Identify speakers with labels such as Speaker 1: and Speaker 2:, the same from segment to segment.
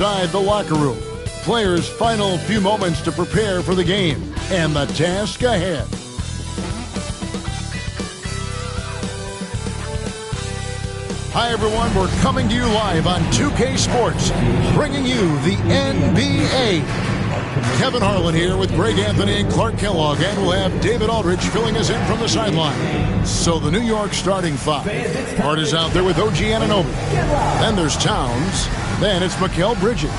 Speaker 1: Inside the locker room, players' final few moments to prepare for the game and the task ahead. Hi everyone, we're coming to you live on 2K Sports, bringing you the NBA. Kevin Harlan here with Greg Anthony and Clark Kellogg, and we'll have David Aldridge filling us in from the sideline. So the New York starting five. Hart is out there with OG Anunoby. Then there's Towns. Then it's Mikal Bridges.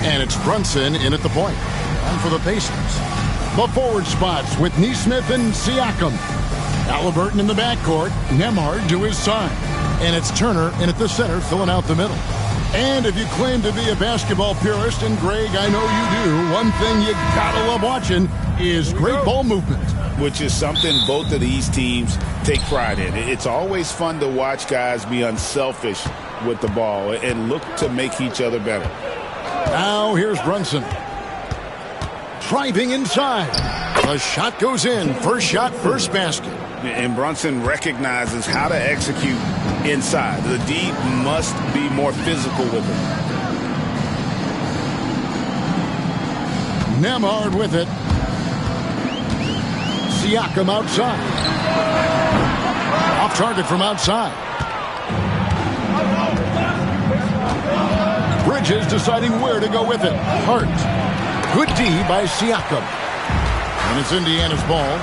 Speaker 1: And it's Brunson in at the point. And for the Pacers, the forward spots with Nesmith and Siakam. Halliburton in the backcourt, Nembhard to his side. And it's Turner in at the center, filling out the middle. And if you claim to be a basketball purist, and Greg, I know you do, one thing you gotta love watching is great ball movement.
Speaker 2: Which is something both of these teams take pride in. It's always fun to watch guys be unselfish with the ball and look to make each other better.
Speaker 1: Now here's Brunson. Driving inside. The shot goes in. First shot, first basket.
Speaker 2: And Brunson recognizes how to execute inside. The D must be more physical with it.
Speaker 1: Nembhard with it. Siakam outside. Off target from outside. Bridges deciding where to go with it. Hart. Good D by Siakam. And it's Indiana's ball.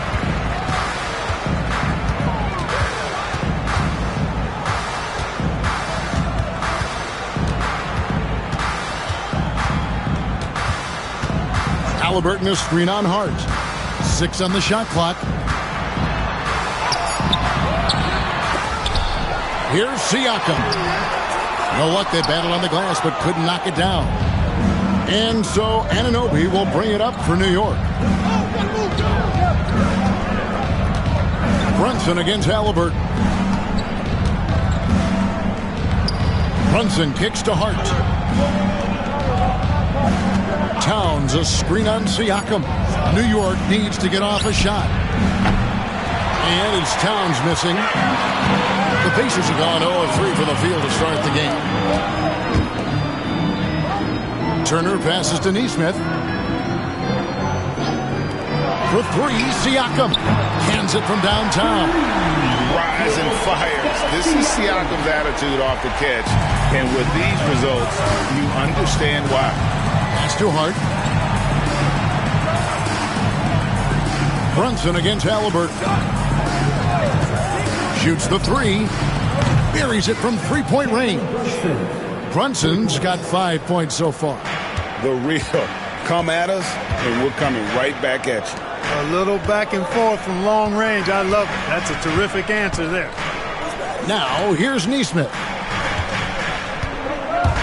Speaker 1: Halliburton a screen on Hart. 6 on the shot clock. Here's Siakam. No luck, they battled on the glass but couldn't knock it down. And so Anunoby will bring it up for New York. Brunson against Halliburton. Brunson kicks to Hart. Towns a screen on Siakam. New York needs to get off a shot. And it's Towns missing. The Pacers have gone 0-3 from the field to start the game. Turner passes to Nesmith. For 3, Siakam. Cans it from downtown.
Speaker 2: Rise and fires. This is Siakam's attitude off the catch. And with these results, you understand why.
Speaker 1: Pass to Hart. Brunson against Halliburton. Shoots the 3. Buries it from three-point range. Brunson's got 5 points so far.
Speaker 2: The real. Come at us, and we're coming right back at you.
Speaker 3: A little back and forth from long range. I love it. That's a terrific answer there.
Speaker 1: Now, here's Nesmith.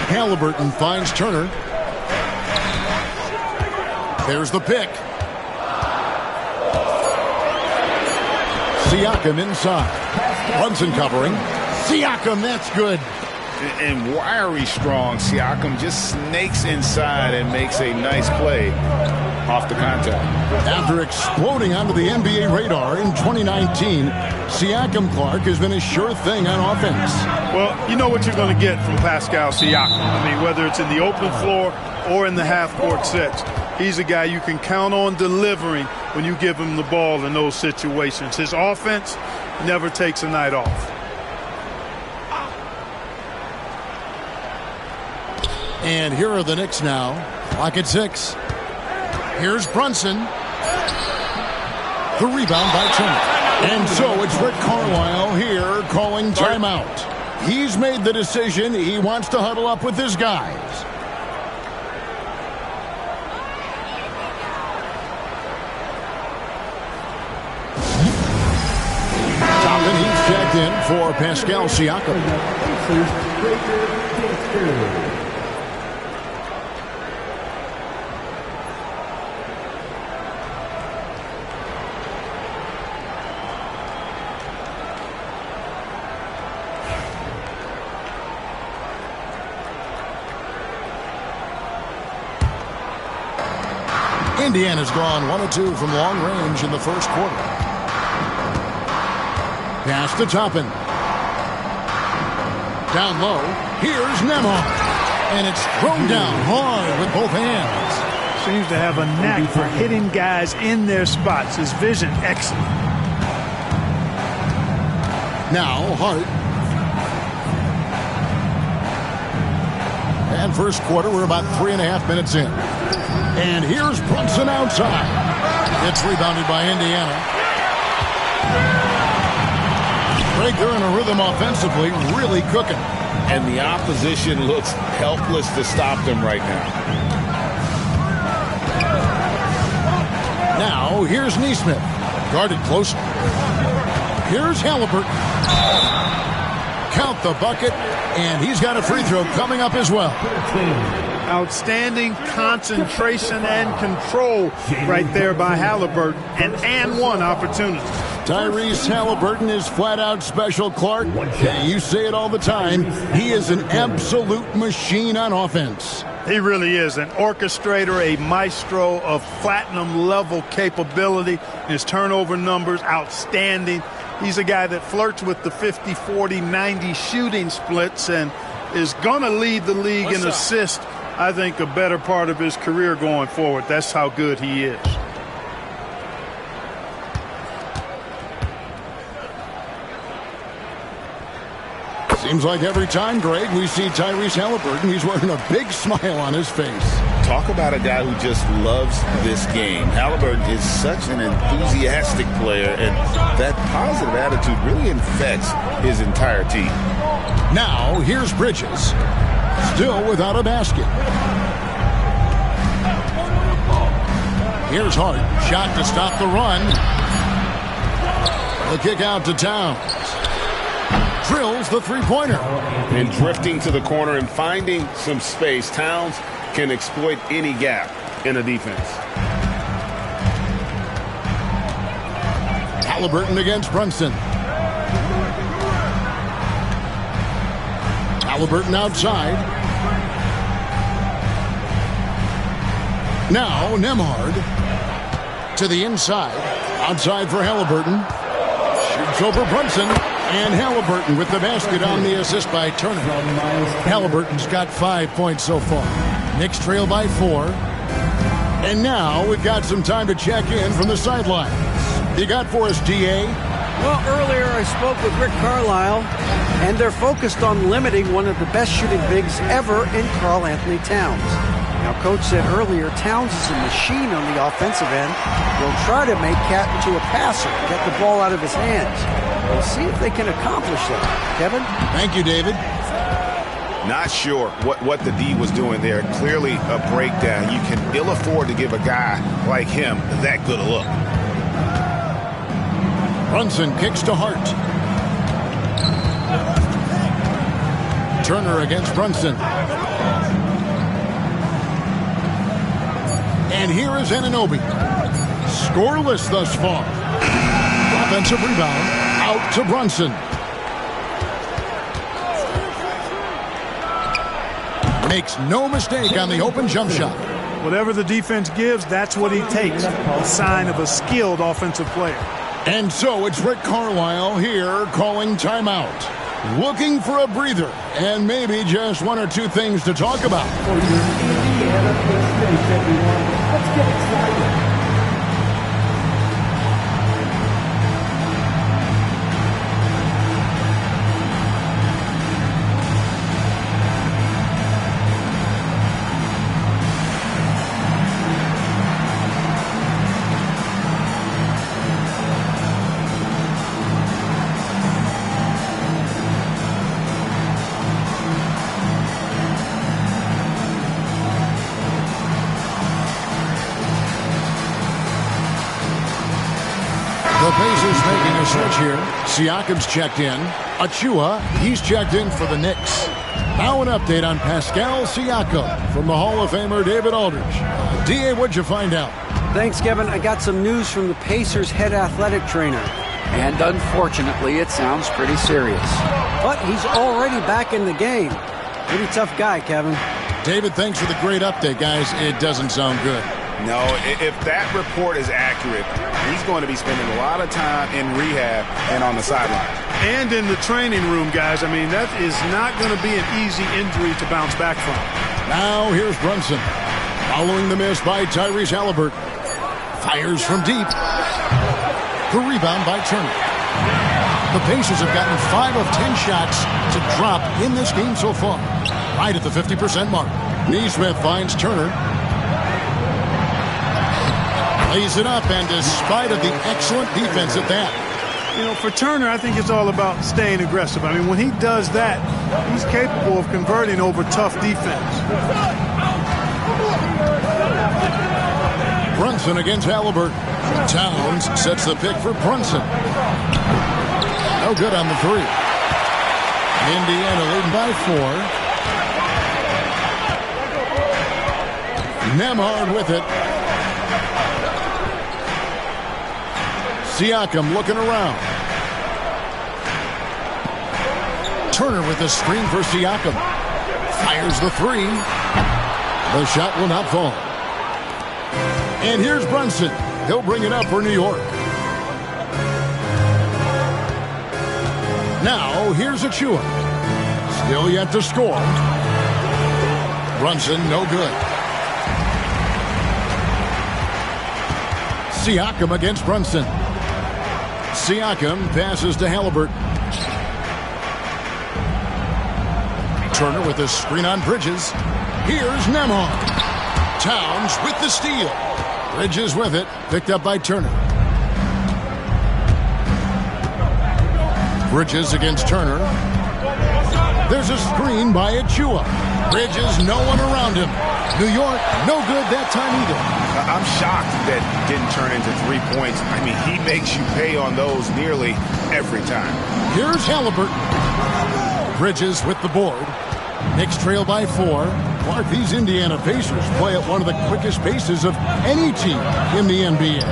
Speaker 1: Halliburton finds Turner. There's the pick. Siakam inside. Brunson covering. Siakam, that's good.
Speaker 2: And wiry strong. Siakam just snakes inside and makes a nice play off the contact.
Speaker 1: After exploding onto the NBA radar in 2019, Siakam, Clark, has been a sure thing on offense.
Speaker 3: Well, you know what you're going to get from Pascal Siakam. I mean, whether it's in the open floor or in the half-court sets, he's a guy you can count on delivering when you give him the ball in those situations. His offense never takes a night off.
Speaker 1: And here are the Knicks now. Clock at 6. Here's Brunson. The rebound by Turner. And so it's Rick Carlisle here calling timeout. He's made the decision. He wants to huddle up with his guys. Toppin, he's checked in for Pascal Siakam. Indiana's gone 1 of 2 from long range in the first quarter. Pass to Toppin. Down low. Here's Nembhard. And it's thrown down hard with both hands.
Speaker 3: Seems to have a knack for hitting guys in their spots. His vision, excellent.
Speaker 1: Now, Hart. And first quarter, we're about 3.5 minutes in. And here's Brunson outside. It's rebounded by Indiana. Greg, they're in a rhythm offensively, really cooking.
Speaker 2: And the opposition looks helpless to stop them right now.
Speaker 1: Now, here's Neesmith. Guarded close. Here's Halliburton. Count the bucket, and he's got a free throw coming up as well.
Speaker 3: Outstanding concentration and control right there by Halliburton. And one opportunity.
Speaker 1: Tyrese Halliburton is flat-out special, Clark. You say it all the time. He is an absolute machine on offense.
Speaker 3: He really is an orchestrator, a maestro of platinum-level capability. His turnover numbers, outstanding. He's a guy that flirts with the 50, 40, 90 shooting splits and is going to lead the league in assists, I think, a better part of his career going forward. That's how good he is.
Speaker 1: Seems like every time, Greg, we see Tyrese Halliburton, he's wearing a big smile on his face.
Speaker 2: Talk about a guy who just loves this game. Halliburton is such an enthusiastic player, and that positive attitude really infects his entire team.
Speaker 1: Now, here's Bridges. Still without a basket. Here's Hart. Shot to stop the run. The kick out to Towns. Drills the three-pointer.
Speaker 2: And drifting to the corner and finding some space. Towns can exploit any gap in a defense.
Speaker 1: Halliburton against Brunson. Halliburton outside. Now Nembhard to the inside. Outside for Halliburton. Shoots over Brunson. And Halliburton with the basket on the assist by Turner. Halliburton's got 5 points so far. Knicks trail by 4. And now we've got some time to check in from the sidelines. You got for us, DA?
Speaker 4: Well, earlier I spoke with Rick Carlisle, and they're focused on limiting one of the best shooting bigs ever in Karl Anthony Towns. Now, Coach said earlier, Towns is a machine on the offensive end. They'll try to make Cat into a passer, get the ball out of his hands. We'll see if they can accomplish that. Kevin?
Speaker 1: Thank you, David.
Speaker 2: Not sure what the D was doing there. Clearly a breakdown. You can ill afford to give a guy like him that good a look.
Speaker 1: Brunson kicks to Hart. Turner against Brunson. And here is Anunoby. Scoreless thus far. Offensive rebound. Out to Brunson. Makes no mistake on the open jump shot.
Speaker 3: Whatever the defense gives, that's what he takes. A sign of a skilled offensive player.
Speaker 1: And so it's Rick Carlisle here calling timeout. Looking for a breather and maybe just one or two things to talk about.
Speaker 5: For your Indiana Pacers, everyone. Let's get excited.
Speaker 1: The Pacers making a switch here. Siakam's checked in. Achua, he's checked in for the Knicks. Now an update on Pascal Siakam from the Hall of Famer David Aldridge. DA, what'd you find out?
Speaker 4: Thanks, Kevin. I got some news from the Pacers' head athletic trainer. And unfortunately, it sounds pretty serious. But he's already back in the game. Pretty tough guy, Kevin.
Speaker 1: David, thanks for the great update, guys. It doesn't sound good.
Speaker 2: No, if that report is accurate, he's going to be spending a lot of time in rehab and on the sideline.
Speaker 3: And in the training room, guys. I mean, that is not going to be an easy injury to bounce back from.
Speaker 1: Now here's Brunson. Following the miss by Tyrese Halliburton. Fires from deep. The rebound by Turner. The Pacers have gotten 5 of 10 shots to drop in this game so far. Right at the 50% mark. Neesmith finds Turner. Lays it up, and despite of the excellent defense at that.
Speaker 3: You know, for Turner, I think it's all about staying aggressive. I mean, when he does that, he's capable of converting over tough defense.
Speaker 1: Brunson against Halliburton. Towns sets the pick for Brunson. No good on the three. Indiana leading by 4. Nembhard with it. Siakam looking around. Turner with the screen for Siakam. Fires the three. The shot will not fall. And here's Brunson. He'll bring it up for New York. Now here's Achua. Still yet to score. Brunson no good. Siakam against Brunson. Siakam passes to Halliburton. Turner with a screen on Bridges. Here's Nembhard. Towns with the steal. Bridges with it. Picked up by Turner. Bridges against Turner. There's a screen by Achua. Bridges, no one around him. New York, no good that time either.
Speaker 2: I'm shocked that didn't turn into 3 points. I mean, he makes you pay on those nearly every time.
Speaker 1: Here's Halliburton. Bridges with the board. Knicks trail by 4. Clark, these Indiana Pacers play at one of the quickest paces of any team in the NBA.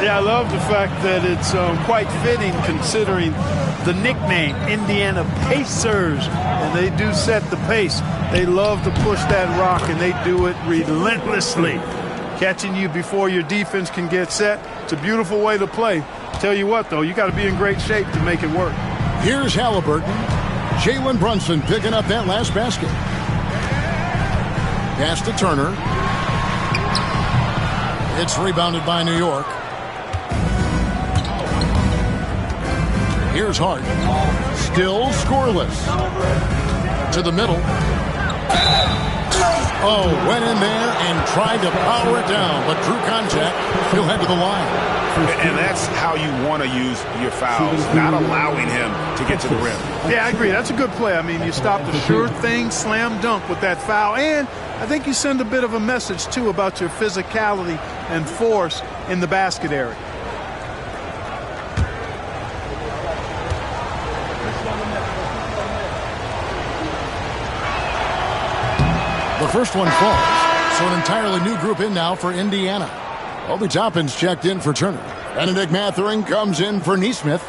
Speaker 3: Yeah, I love the fact that it's quite fitting considering the nickname, Indiana Pacers. And they do set the pace. They love to push that rock, and they do it relentlessly. Catching you before your defense can get set. It's a beautiful way to play. Tell you what, though, you got to be in great shape to make it work.
Speaker 1: Here's Halliburton. Jalen Brunson picking up that last basket. Pass to Turner. It's rebounded by New York. Here's Hart. Still scoreless. To the middle. Oh, went in there and tried to power it down, but drew contact. He'll head to the line.
Speaker 2: And that's how you want to use your fouls, not allowing him to get to the rim.
Speaker 3: Yeah, I agree. That's a good play. I mean, you stop the sure thing, slam dunk with that foul. And I think you send a bit of a message, too, about your physicality and force in the basket area.
Speaker 1: The first one falls, so an entirely new group in now for Indiana. Obi Toppin's checked in for Turner. Benedict Mathurin comes in for Neesmith.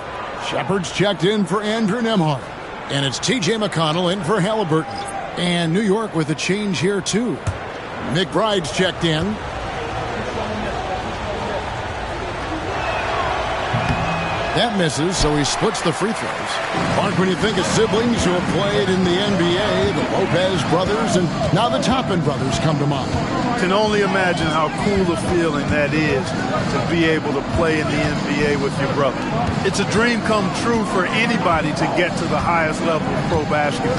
Speaker 1: Shepard's checked in for Andrew Nembhard. And it's T.J. McConnell in for Halliburton. And New York with a change here, too. McBride's checked in. That misses, so he splits the free throws. Mark, when you think of siblings who have played in the NBA, the Lopez brothers, and now the Toppin brothers come to mind.
Speaker 3: Can only imagine how cool a feeling that is to be able to play in the NBA with your brother. It's a dream come true for anybody to get to the highest level of pro basketball.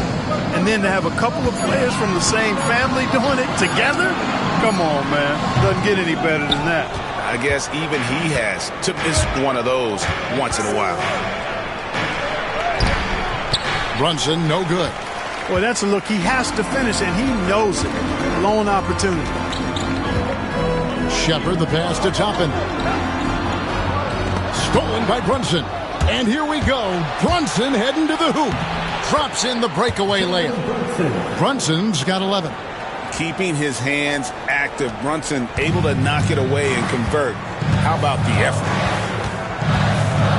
Speaker 3: And then to have a couple of players from the same family doing it together? Come on, man. Doesn't get any better than that.
Speaker 2: I guess even he has to miss one of those once in a while.
Speaker 1: Brunson, no good.
Speaker 3: Boy, that's a look. He has to finish, and he knows it. Lone opportunity.
Speaker 1: Shepard, the pass to Toppin. Stolen by Brunson. And here we go. Brunson heading to the hoop. Drops in the breakaway layup. Brunson's got 11.
Speaker 2: Keeping his hands active. Brunson able to knock it away and convert. How about the effort?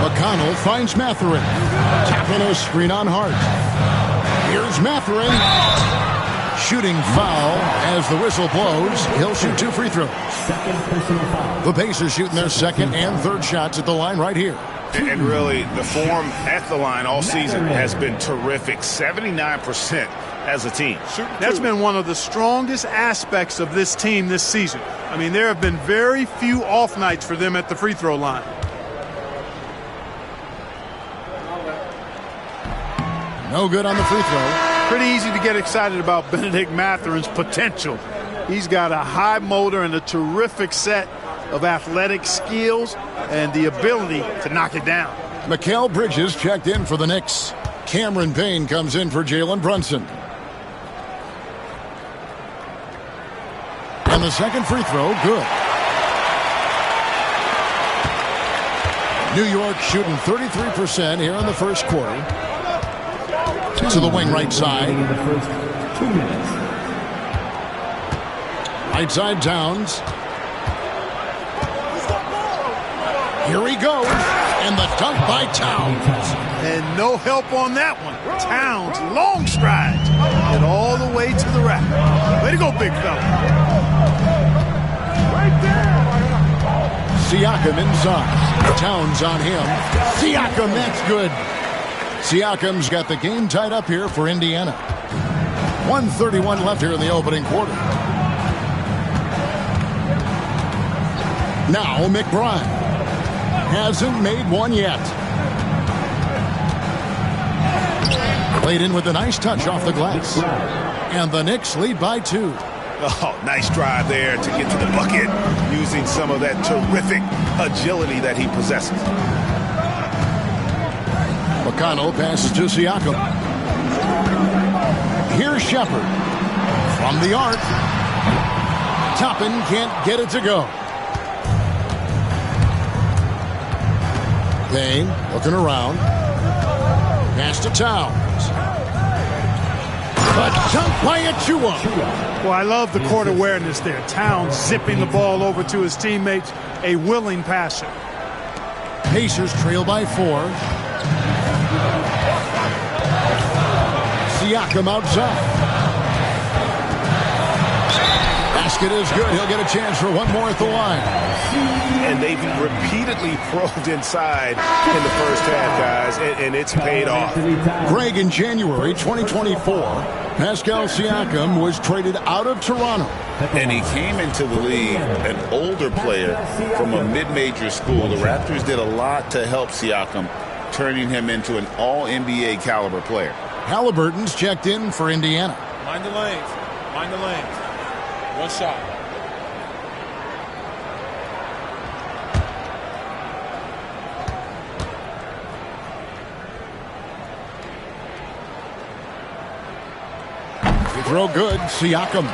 Speaker 1: McConnell finds Mathurin. Tapping a screen on Hart. Here's Mathurin. shooting foul as the whistle blows. He'll shoot 2 free throws. The Pacers shooting their second and third shots at the line right here.
Speaker 2: And really, the form at the line all season has been terrific. 79% as a team.
Speaker 3: That's been one of the strongest aspects of this team this season. I mean, there have been very few off nights for them at the free throw line.
Speaker 1: No good on the free throw.
Speaker 3: Pretty easy to get excited about Benedict Matherin's potential. He's got a high motor and a terrific set of athletic skills and the ability to knock it down.
Speaker 1: Mikal Bridges checked in for the Knicks. Cameron Payne comes in for Jalen Brunson. And the second free throw, good. New York shooting 33% here in the first quarter. To the wing right side.
Speaker 5: In the first 2 minutes.
Speaker 1: Right side Towns. Here he goes. And the dunk by Towns.
Speaker 3: And no help on that one. Towns, long strides. And all the way to the rack. Way to go, big fella.
Speaker 1: Siakam inside. Towns on him. Siakam, that's good. Siakam's got the game tied up here for Indiana. 1:31 left here in the opening quarter. Now McBride hasn't made one yet. Played in with a nice touch off the glass. And the Knicks lead by 2.
Speaker 2: Oh, nice drive there to get to the bucket using some of that terrific agility that he possesses.
Speaker 1: McConnell passes to Siakam. Here's Shepard. From the arc. Toppin can't get it to go. Payne looking around. Pass to Towns. A dunk by Achua.
Speaker 3: Well, I love the court awareness there. Towns zipping the ball over to his teammates. A willing passer.
Speaker 1: Pacers trail by 4. Siakam outside. Basket is good. He'll get a chance for one more at the line.
Speaker 2: And they've repeatedly probed inside in the first half, guys, and it's paid off.
Speaker 1: Greg, in January 2024, Pascal Siakam was traded out of Toronto.
Speaker 2: And he came into the league an older player from a mid-major school. The Raptors did a lot to help Siakam, turning him into an all-NBA caliber player.
Speaker 1: Halliburton's checked in for Indiana.
Speaker 6: Mind the lanes. Mind the lanes. One shot.
Speaker 1: Free throw good. Siakam.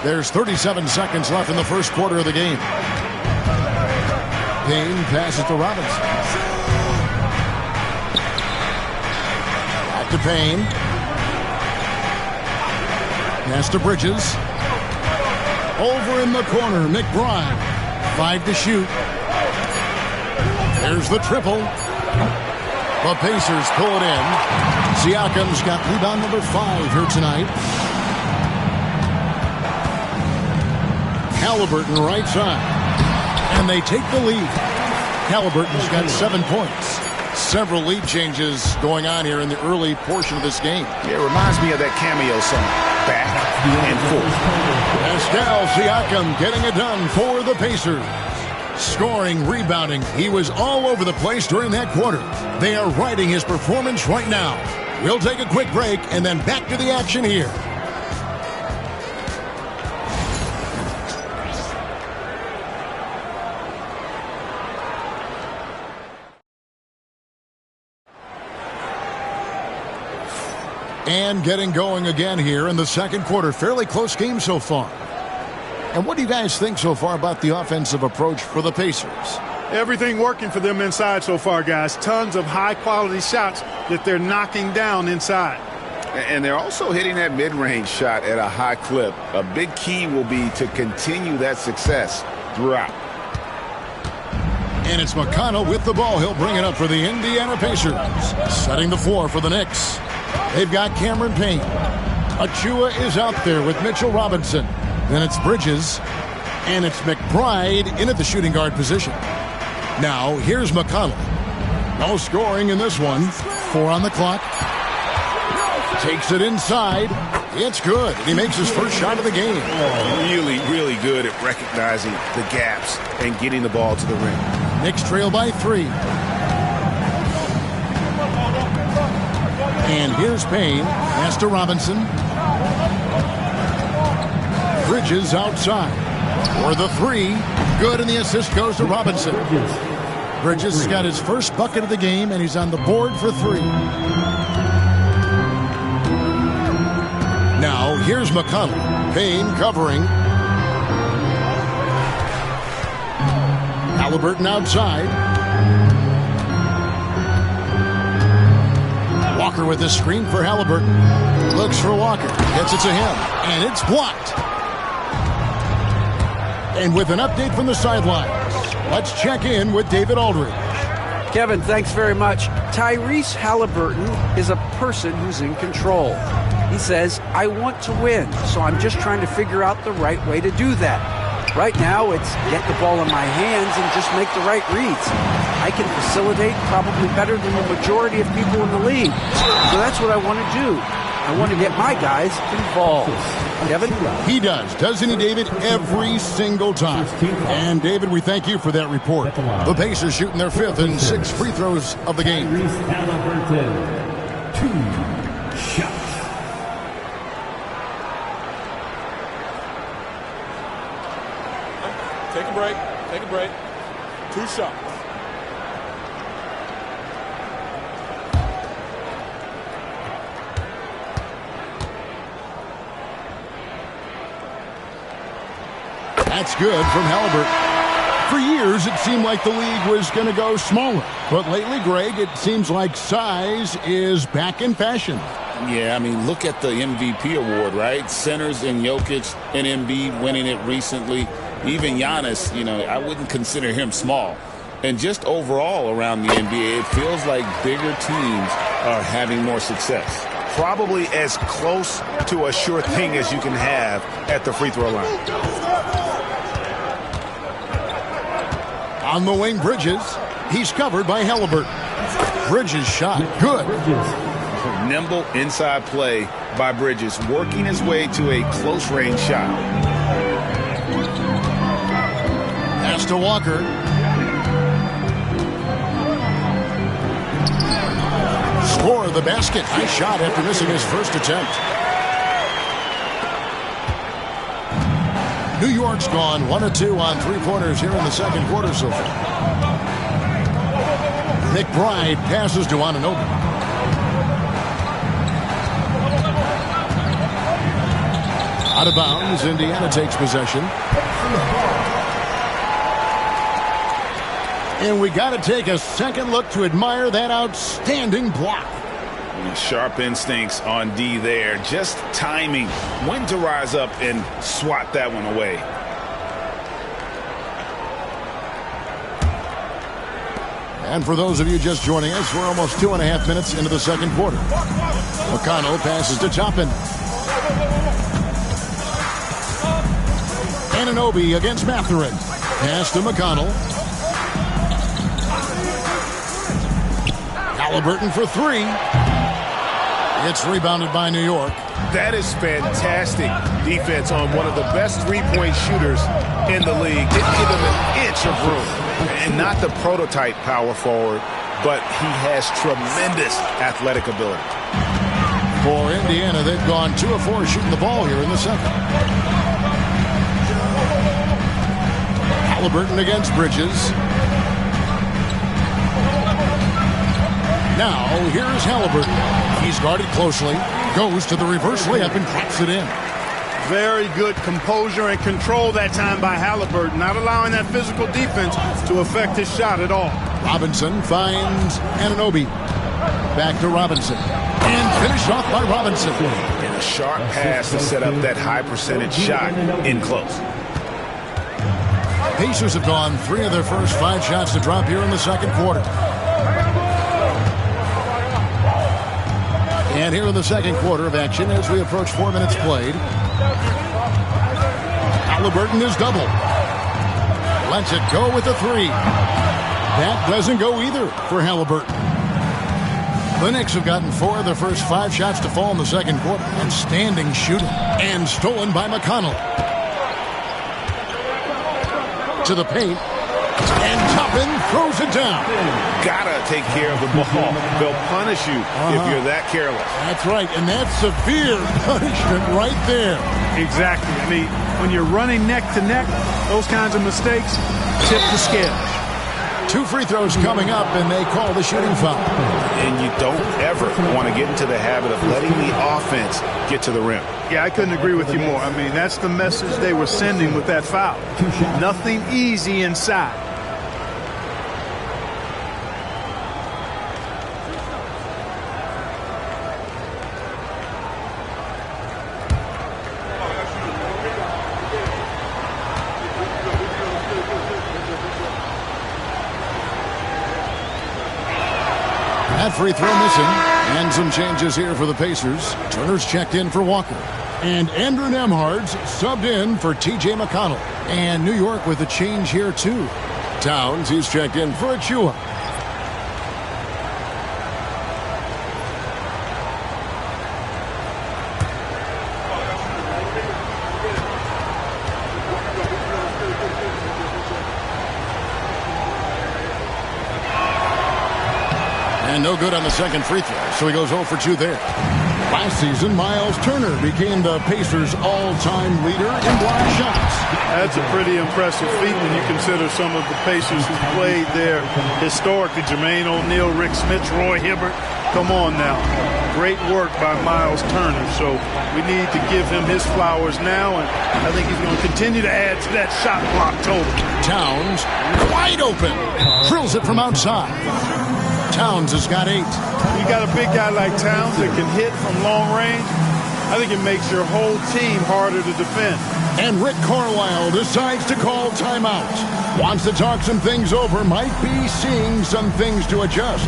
Speaker 1: There's 37 seconds left in the first quarter of the game. Payne passes to Robinson. Back to Payne. Pass to Bridges. Over in the corner, McBride. 5 to shoot. There's the triple. The Pacers pull it in. Siakam's got rebound number 5 here tonight. Halliburton right side. And they take the lead. Halliburton's got 7 points. Several lead changes going on here in the early portion of this game.
Speaker 2: Yeah, it reminds me of that cameo song, Back and Forth.
Speaker 1: Pascal Siakam getting it done for the Pacers. Scoring, rebounding. He was all over the place during that quarter. They are riding his performance right now. We'll take a quick break and then back to the action here. And getting going again here in the second quarter. Fairly close game so far. And what do you guys think so far about the offensive approach for the Pacers?
Speaker 3: Everything working for them inside so far, guys. Tons of high-quality shots that they're knocking down inside.
Speaker 2: And they're also hitting that mid-range shot at a high clip. A big key will be to continue that success throughout.
Speaker 1: And it's McConnell with the ball. He'll bring it up for the Indiana Pacers. Setting the floor for the Knicks. They've got Cameron Payne. Achua is out there with Mitchell Robinson. Then it's Bridges. And it's McBride in at the shooting guard position. Now, here's McConnell. No scoring in this one. 4 on the clock. Takes it inside. It's good. He makes his first shot of the game.
Speaker 2: Really, really good at recognizing the gaps and getting the ball to the rim.
Speaker 1: Knicks trail by 3. And here's Payne. Pass to Robinson. Bridges outside. For the 3. Good, and the assist goes to Robinson. Bridges has got his first bucket of the game, and he's on the board for 3. Now, here's McConnell. Payne covering. Halliburton outside. Walker with the screen for Halliburton. Looks for Walker. Gets it to him. And it's blocked. And with an update from the sidelines, let's check in with David Aldridge.
Speaker 4: Kevin, thanks very much. Tyrese Halliburton is a person who's in control. He says, I want to win, so I'm just trying to figure out the right way to do that. Right now, it's get the ball in my hands and just make the right reads. I can facilitate probably better than the majority of people in the league. So that's what I want to do. I want to get my guys involved. Kevin?
Speaker 1: He does, doesn't he, David? Every single time. And, David, we thank you for that report. The Pacers shooting their 5th and 6th free throws of the game.
Speaker 5: 2 shots.
Speaker 6: Take a break. Take a break. 2 shots.
Speaker 1: That's good from Halliburton. For years, it seemed like the league was going to go smaller. But lately, Greg, it seems like size is back in fashion.
Speaker 2: Yeah, I mean, look at the MVP award, right? Centers and Jokic and Embiid winning it recently. Even Giannis, I wouldn't consider him small. And just overall around the NBA, it feels like bigger teams are having more success.
Speaker 7: Probably as close to a sure thing as you can have at the free throw line.
Speaker 1: On the wing, Bridges. He's covered by Halliburton. Bridges shot. Good.
Speaker 2: Nimble inside play by Bridges, working his way to a close-range shot.
Speaker 1: Pass to Walker. Score the basket. Nice shot after missing his first attempt. New York's gone 1 of 2 on 3-pointers here in the second quarter so far. McBride passes to Anunoby. Out of bounds, Indiana takes possession. And we got to take a second look to admire that outstanding block.
Speaker 2: Sharp instincts on D there. Just timing when to rise up and swat that one away.
Speaker 1: And for those of you just joining us, we're almost 2.5 minutes into the second quarter. McConnell passes to Toppin. Anunoby against Mathurin. Pass to McConnell. Halliburton for 3. It's rebounded by New York.
Speaker 7: That is fantastic defense on one of the best three-point shooters in the league. Didn't give him an inch of room. And not the prototype power forward, but he has tremendous athletic ability.
Speaker 1: For Indiana, they've gone 2 of 4 shooting the ball here in the second. Halliburton against Bridges. Now, here's Halliburton. He's guarded closely, goes to the reverse layup and claps it in.
Speaker 3: Very good composure and control that time by Halliburton, not allowing that physical defense to affect his shot at all.
Speaker 1: Robinson finds Anunoby. Back to Robinson. And finished off by Robinson.
Speaker 2: And a sharp pass to set up that high percentage shot in close.
Speaker 1: Pacers have gone 3 of their first 5 shots to drop here in the second quarter. And here in the second quarter of action as we approach 4 minutes played. Halliburton is double. Lets it go with a three. That doesn't go either for Halliburton. The Knicks have gotten 4 of their first 5 shots to fall in the second quarter. And standing shooting. And stolen by McConnell. To the paint. And Toppin throws it down.
Speaker 7: Gotta take care of the ball. They'll punish you if you're that careless.
Speaker 1: That's right, and that's severe punishment right there.
Speaker 3: Exactly. I mean, when you're running neck to neck, those kinds of mistakes tip the scale.
Speaker 1: 2 free throws coming up, and they call the shooting foul.
Speaker 7: And you don't ever want to get into the habit of letting the offense get to the rim.
Speaker 3: Yeah, I couldn't agree with you more. I mean, that's the message they were sending with that foul. Nothing easy inside.
Speaker 1: That free throw missing. And some changes here for the Pacers. Turner's checked in for Walker. And Andrew Nembhard's subbed in for T.J. McConnell. And New York with a change here, too. Towns, he's checked in for Achua. And no good on the second free throw, so he goes 0 for 2 there. Last season, Miles Turner became the Pacers' all-time leader in block shots.
Speaker 3: That's a pretty impressive feat when you consider some of the Pacers who played there historically. Jermaine O'Neal, Rick Smith, Roy Hibbert. Come on now. Great work by Miles Turner. So we need to give him his flowers now, and I think he's going to continue to add to that shot block total.
Speaker 1: Towns, wide open. Drills it from outside. Towns has got 8.
Speaker 3: You got a big guy like Towns that can hit from long range. I think it makes your whole team harder to defend.
Speaker 1: And Rick Carlisle decides to call timeout. Wants to talk some things over. Might be seeing some things to adjust.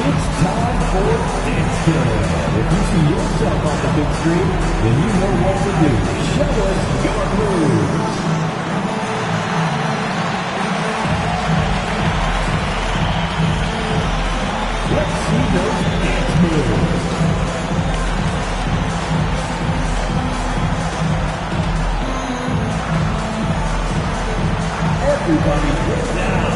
Speaker 5: It's time for Dance Killer. If you see yourself on the big screen, then you know what to do. Show us your moves. Let's see those dance moves. Everybody get down.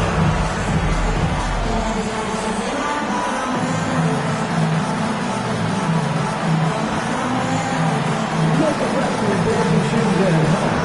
Speaker 5: Let the rest of the dancing shoes at home.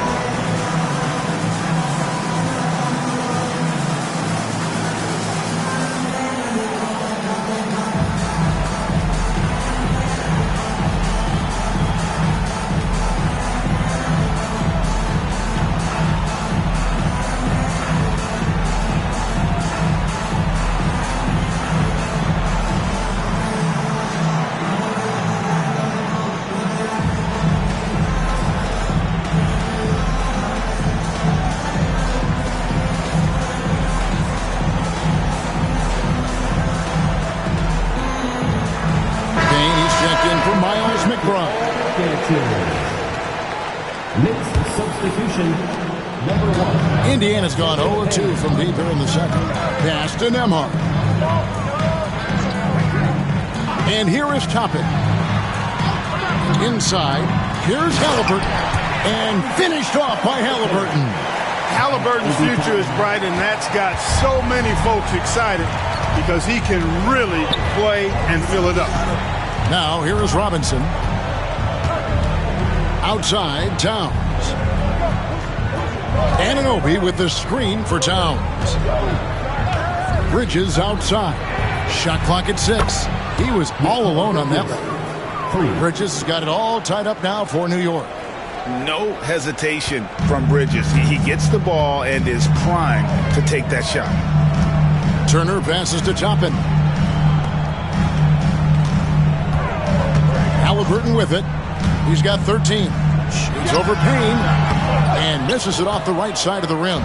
Speaker 5: Knicks substitution number 1.
Speaker 1: Indiana's gone 0-2 from deep here in the second. Pass to Nembhard. And here is Toppin. Inside. Here's Halliburton. And finished off by Halliburton.
Speaker 3: Halliburton's future is bright, and that's got so many folks excited because he can really play and fill it up.
Speaker 1: Now, here is Robinson. Outside, Towns. Anunoby with the screen for Towns. Bridges outside. Shot clock at 6. He was all alone on that one. Bridges has got it all tied up now for New York.
Speaker 7: No hesitation from Bridges. He gets the ball and is primed to take that shot.
Speaker 1: Turner passes to Toppin. Halliburton with it. He's got 13. Shoots over Payne and misses it off the right side of the rim.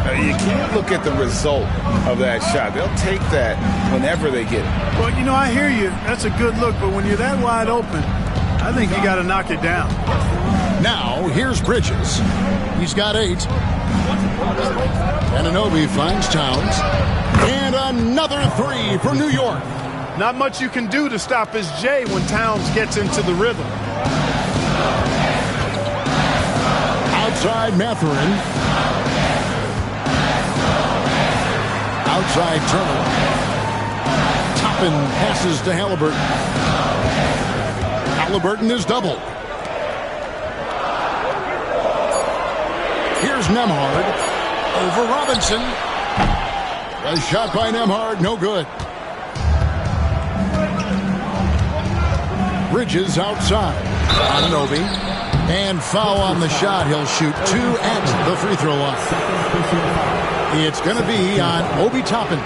Speaker 2: You can't look at the result of that shot. They'll take that whenever they get it.
Speaker 3: Well, you know, I hear you. That's a good look, but when you're that wide open, I think you got to knock it down.
Speaker 1: Now, here's Bridges. He's got 8. Anunoby finds Towns. And another 3 for New York.
Speaker 3: Not much you can do to stop his J when Towns gets into the rhythm.
Speaker 1: Outside Mathurin. Outside Turner. Toppin passes to Halliburton. Halliburton is doubled. Here's Nembhard over Robinson. A shot by Nembhard, no good. Bridges outside. Anunoby. And foul on the shot. He'll shoot 2 at the free throw line. It's going to be on Obi Toppin.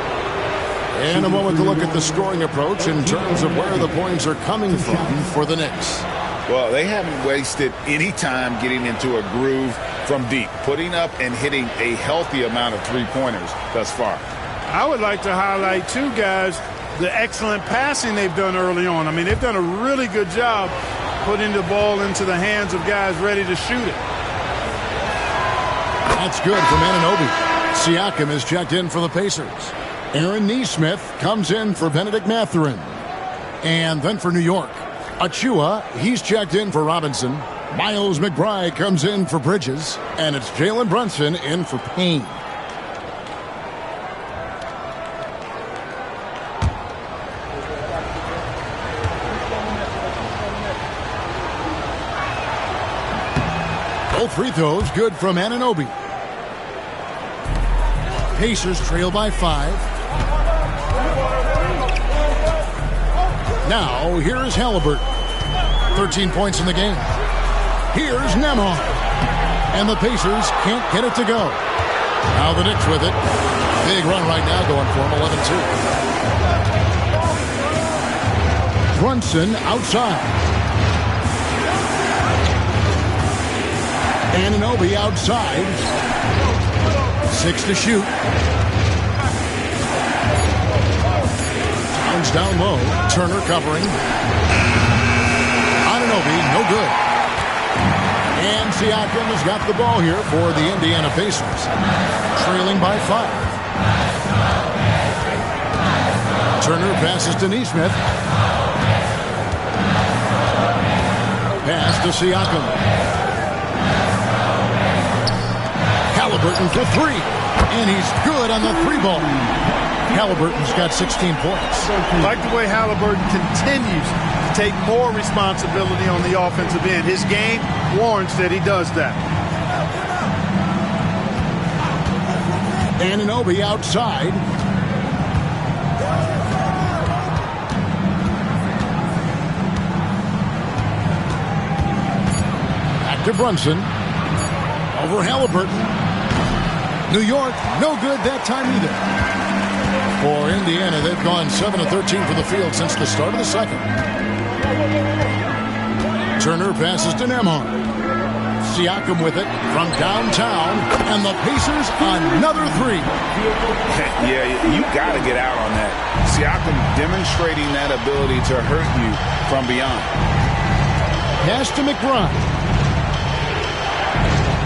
Speaker 1: And a moment to look at the scoring approach in terms of where the points are coming from for the Knicks.
Speaker 2: Well, they haven't wasted any time getting into a groove from deep, putting up and hitting a healthy amount of three-pointers thus far.
Speaker 3: I would like to highlight, too, guys, the excellent passing they've done early on. I mean, they've done a really good job putting the ball into the hands of guys ready to shoot it.
Speaker 1: That's good from Anunoby. Siakam is checked in for the Pacers. Aaron Nesmith comes in for Benedict Mathurin. And then for New York, Achua, he's checked in for Robinson. Miles McBride comes in for Bridges. And it's Jalen Brunson in for Payne. Both free throws good from Anunoby. Pacers trail by 5. Now, here is Halliburton. 13 points in the game. Here's Nembhard. And the Pacers can't get it to go. Now the Knicks with it. Big run right now going for them, 11-2. Brunson outside. Anunoby outside. 6 to shoot. Towns down low. Turner covering. Anunoby, no good. And Siakam has got the ball here for the Indiana Pacers. Trailing by 5. Turner passes to Nesmith. Pass to Siakam. Halliburton for 3. And he's good on the 3-ball. Halliburton's got 16 points.
Speaker 3: I like the way Halliburton continues to take more responsibility on the offensive end. His game warrants that he does that.
Speaker 1: Anunoby outside. Back to Brunson. Over Halliburton. New York, no good that time either. For Indiana, they've gone 7 of 13 for the field since the start of the second. Turner passes to Nembhard. Siakam with it from downtown, and the Pacers another 3.
Speaker 2: Yeah, you got to get out on that. Siakam demonstrating that ability to hurt you from beyond.
Speaker 1: Pass to McBride.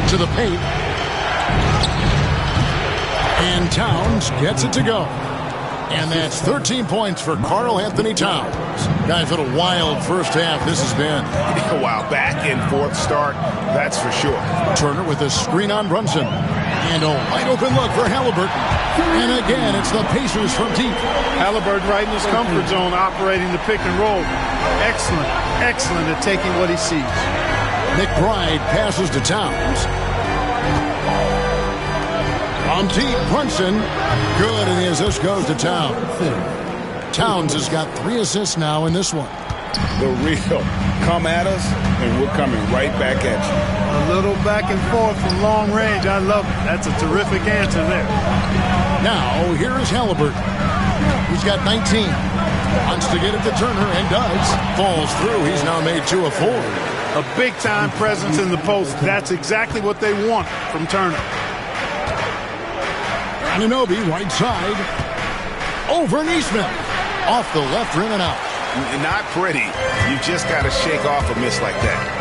Speaker 1: To the paint. And Towns gets it to go. And that's 13 points for Karl Anthony Towns. Guys, what a wild first half this has been.
Speaker 2: Wow, back and forth start, that's for sure.
Speaker 1: Turner with a screen on Brunson. And a wide open look for Halliburton. And again, it's the Pacers from deep.
Speaker 3: Halliburton right in his comfort zone, operating the pick and roll. Excellent, excellent at taking what he sees.
Speaker 1: McBride passes to Towns. From deep, Brunson. Good, and the assist goes to Towns. Towns has got 3 assists now in this one.
Speaker 2: The real come at us, and we're coming right back at you.
Speaker 3: A little back and forth from long range. I love it. That's a terrific answer there.
Speaker 1: Now, here is Halliburton. He's got 19. Wants to get it to Turner, and does. Falls through. He's now made 2 of 4.
Speaker 3: A big-time presence in the post. That's exactly what they want from Turner.
Speaker 1: Anunoby, right side. Over Neesmith. Off the left rim and out.
Speaker 7: Not pretty. You just got to shake off a miss like that.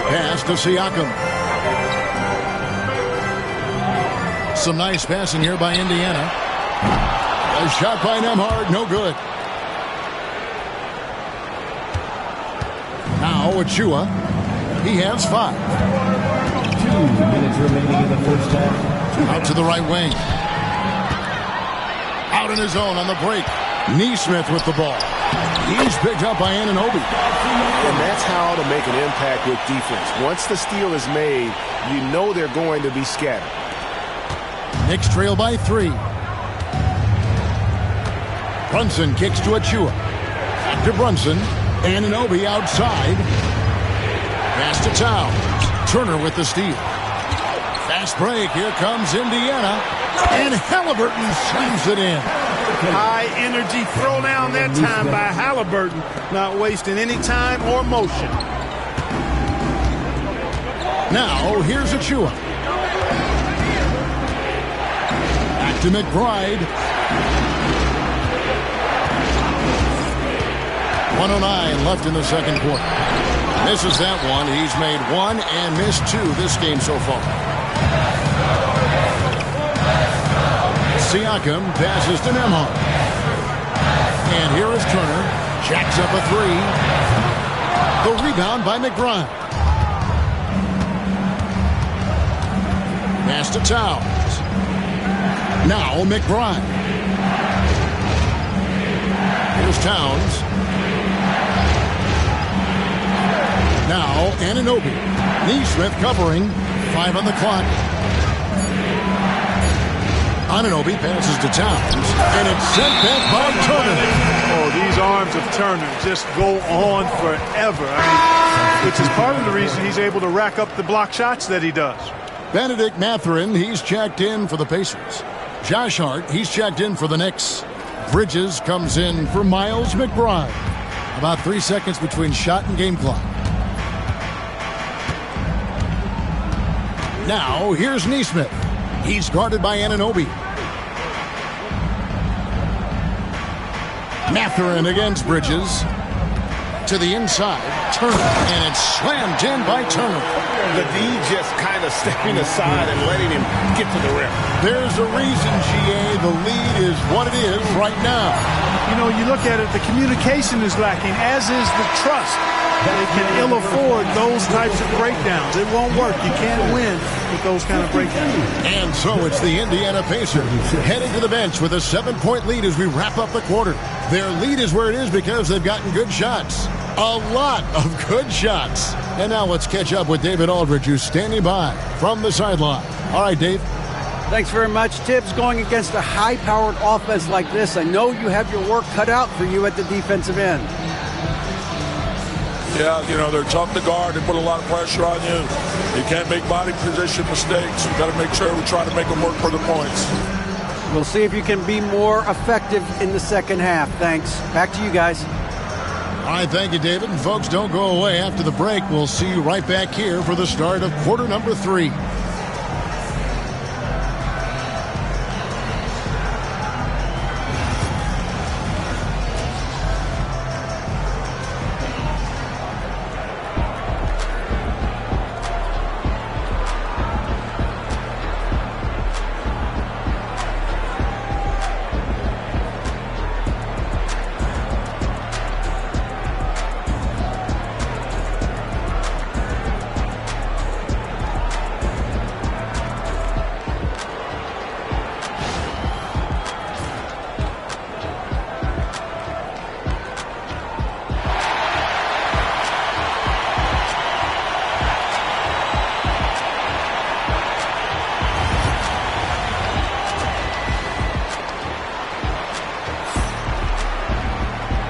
Speaker 1: Pass to Siakam. Some nice passing here by Indiana. A shot by Nembhard, no good. Now Achua. He has 5.
Speaker 5: 2 minutes remaining in the first half.
Speaker 1: Out to the right wing. Out in his own on the break. Neesmith with the ball. He's picked up by Anunoby.
Speaker 7: And that's how to make an impact with defense. Once the steal is made, you know they're going to be scattered.
Speaker 1: Knicks trail by 3. Brunson kicks to Achua. Back to Brunson. Anunoby outside. Pass to Towns. Turner with the steal. Fast break. Here comes Indiana. And Halliburton slams it in.
Speaker 3: High energy throw down that time by Halliburton. Not wasting any time or motion.
Speaker 1: Now here's Achua. Back to McBride. 1:09 left in the second quarter. Misses that one. He's made 1 and missed 2 this game so far. Siakam passes to Nembhard. And here is Turner. Jacks up a 3. The rebound by McBride. Pass to Towns. Now McBride. Here's Towns. Now Anunoby. Neesmith covering. 5 on the clock. Anunoby passes to Towns. And it's sent back by Turner.
Speaker 3: Oh, these arms of Turner just go on forever. I mean, which is part of the reason he's able to rack up the block shots that he does.
Speaker 1: Benedict Mathurin, he's checked in for the Pacers. Josh Hart, he's checked in for the Knicks. Bridges comes in for Miles McBride. About 3 seconds between shot and game clock. Now, here's Neesmith. He's guarded by Anunoby. Mathurin against Bridges. To the inside. Turner. And it's slammed in by Turner.
Speaker 7: The D just kind of stepping aside and letting him get to the rim.
Speaker 1: There's a reason, GA. The lead is what it is right now.
Speaker 3: You know, you look at it, the communication is lacking, as is the trust. They can ill afford those types of breakdowns. It won't work. You can't win with those kind of breakdowns.
Speaker 1: And so it's the Indiana Pacers heading to the bench with a 7-point lead as we wrap up the quarter. Their lead is where it is because they've gotten good shots. A lot of good shots. And now let's catch up with David Aldridge, who's standing by from the sideline. All right, Dave.
Speaker 4: Thanks very much, Tibbs. Going against a high-powered offense like this, I know you have your work cut out for you at the defensive end.
Speaker 6: Yeah, you know, they're tough to guard. They put a lot of pressure on you. You can't make body position mistakes. You've got to make sure we try to make them work for the points.
Speaker 4: We'll see if you can be more effective in the second half. Thanks. Back to you guys.
Speaker 1: All right, thank you, David. And folks, don't go away. After the break, we'll see you right back here for the start of quarter number 3.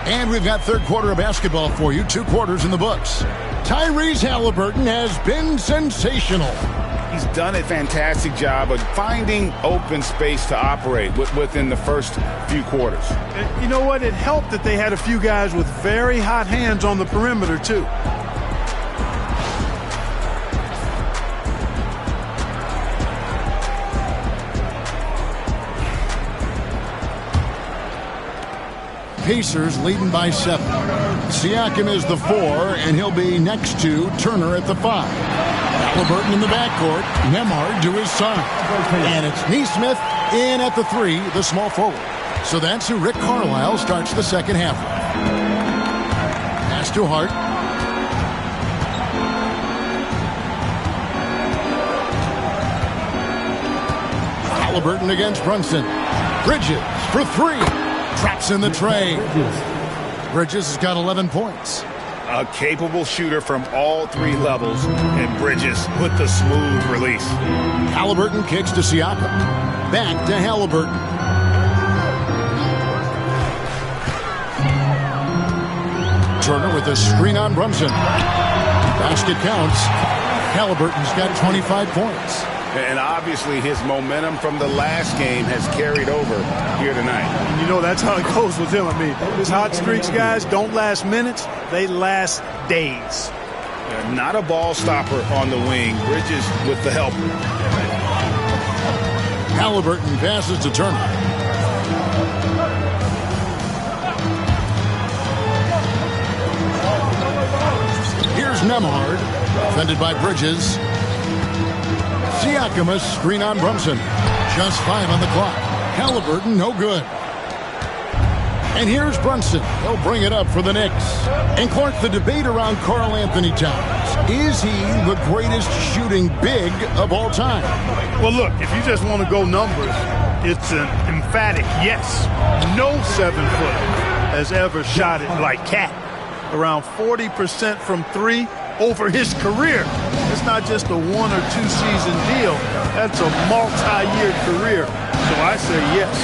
Speaker 1: And we've got third quarter of basketball for you. 2 quarters in the books. Tyrese Halliburton has been sensational.
Speaker 7: He's done a fantastic job of finding open space to operate within the first few quarters.
Speaker 3: And you know what? It helped that they had a few guys with very hot hands on the perimeter, too.
Speaker 1: Pacers leading by 7. Siakam is the 4, and he'll be next to Turner at the 5. Halliburton in the backcourt. Nembhard to his side. And it's Nesmith in at the 3, the small forward. So that's who Rick Carlisle starts the second half with. Pass to Hart. Halliburton against Brunson. Bridges for 3. Traps in the tray. Bridges has got 11 points.
Speaker 7: A capable shooter from all 3 levels, and Bridges with the smooth release.
Speaker 1: Halliburton kicks to Siakam. Back to Halliburton. Turner with a screen on Brunson. Basket counts. Halliburton's got 25 points.
Speaker 7: And obviously his momentum from the last game has carried over here tonight.
Speaker 3: And you know, that's how it goes with him. I mean, his hot streaks, guys, don't last minutes. They last days.
Speaker 7: Not a ball stopper on the wing. Bridges with the help.
Speaker 1: Halliburton passes to Turner. Here's Nembhard, defended by Bridges. Siakam, a screen on Brunson. Just 5 on the clock. Halliburton, no good. And here's Brunson. He'll bring it up for the Knicks. And Clark, the debate around Karl Anthony Towns. Is he the greatest shooting big of all time?
Speaker 3: Well, look, if you just want to go numbers, it's an emphatic yes. No 7-footer has ever shot it like Cat. Around 40% from 3 over his career. It's not just a 1 or 2 season deal. That's a multi-year career. So I say yes.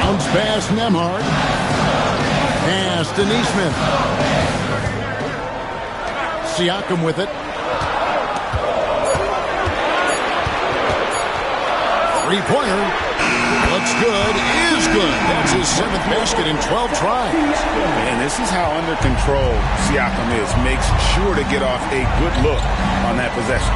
Speaker 1: Bounce pass Nembhard. Pass to Nesmith. Siakam with it. 3-pointer. Looks good, is good. That's his 7th basket in 12 tries.
Speaker 7: And this is how under control Siakam is. Makes sure to get off a good look on that possession.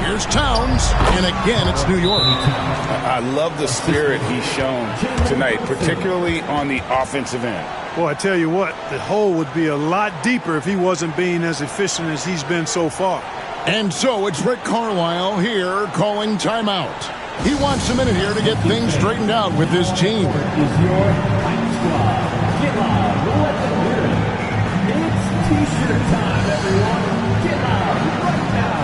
Speaker 1: Here's Towns, and again it's New York.
Speaker 7: I love the spirit he's shown tonight, particularly on the offensive end.
Speaker 3: Well, I tell you what, the hole would be a lot deeper if he wasn't being as efficient as he's been so far.
Speaker 1: And so it's Rick Carlisle here calling timeout. He wants a minute here to get things straightened out with his team.
Speaker 5: Is your hype squad. Get loud. Let them hear it. It's T-shirt time, everyone. Get loud right now.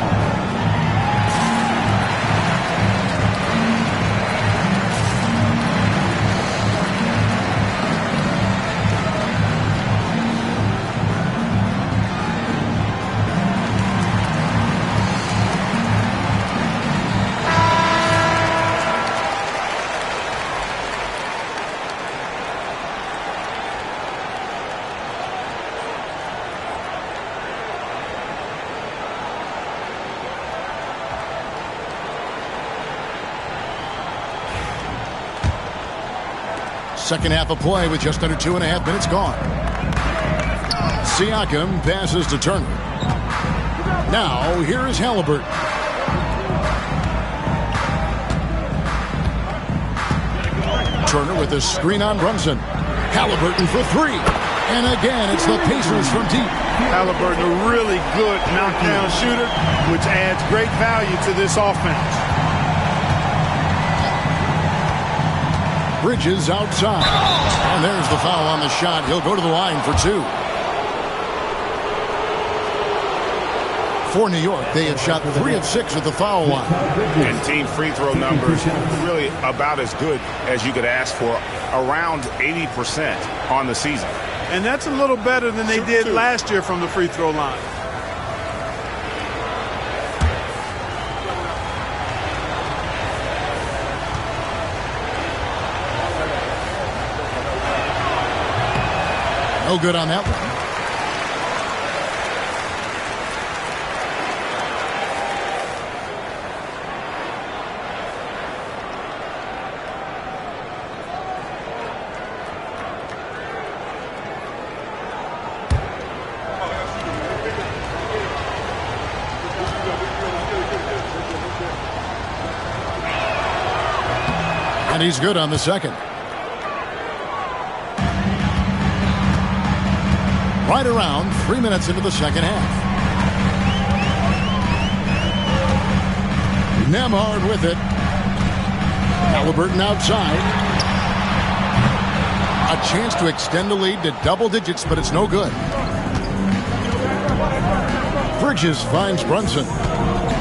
Speaker 1: Second half of play with just under 2.5 minutes gone. Siakam passes to Turner. Now, here is Halliburton. Turner with a screen on Brunson. Halliburton for 3. And again, it's the Pacers from deep.
Speaker 3: Halliburton, a really good knockdown shooter, which adds great value to this offense.
Speaker 1: Bridges outside. And there's the foul on the shot. He'll go to the line for 2. For New York, they have shot 3 of 6 at the foul line.
Speaker 7: And team free throw numbers really about as good as you could ask for, around 80% on the season.
Speaker 3: And that's a little better than they did last year from the free throw line.
Speaker 1: No good on that one. And he's good on the second. Right around 3 minutes into the second half. Nembhard with it. Halliburton outside. A chance to extend the lead to double digits, but it's no good. Bridges finds Brunson.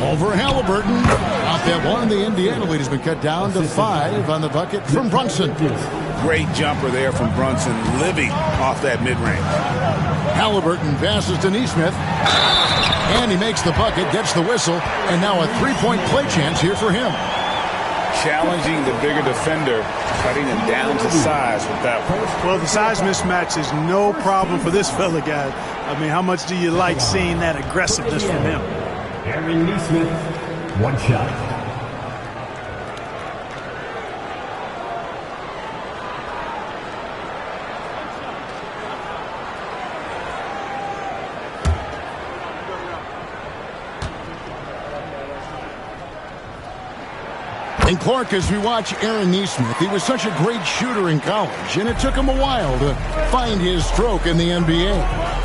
Speaker 1: Over Halliburton. Out that one. The Indiana lead has been cut down to 5 on the bucket from Brunson.
Speaker 7: Great jumper there from Brunson, living off that mid-range.
Speaker 1: Halliburton passes to Nesmith. And he makes the bucket, gets the whistle, and now a three-point play chance here for him.
Speaker 7: Challenging the bigger defender, cutting him down to size with that one.
Speaker 3: Well, the size mismatch is no problem for this fella, guys. I mean, how much do you like seeing that aggressiveness from him?
Speaker 5: Aaron Nesmith, one shot.
Speaker 1: And Clark, as we watch Aaron Nesmith, he was such a great shooter in college, and it took him a while to find his stroke in the NBA.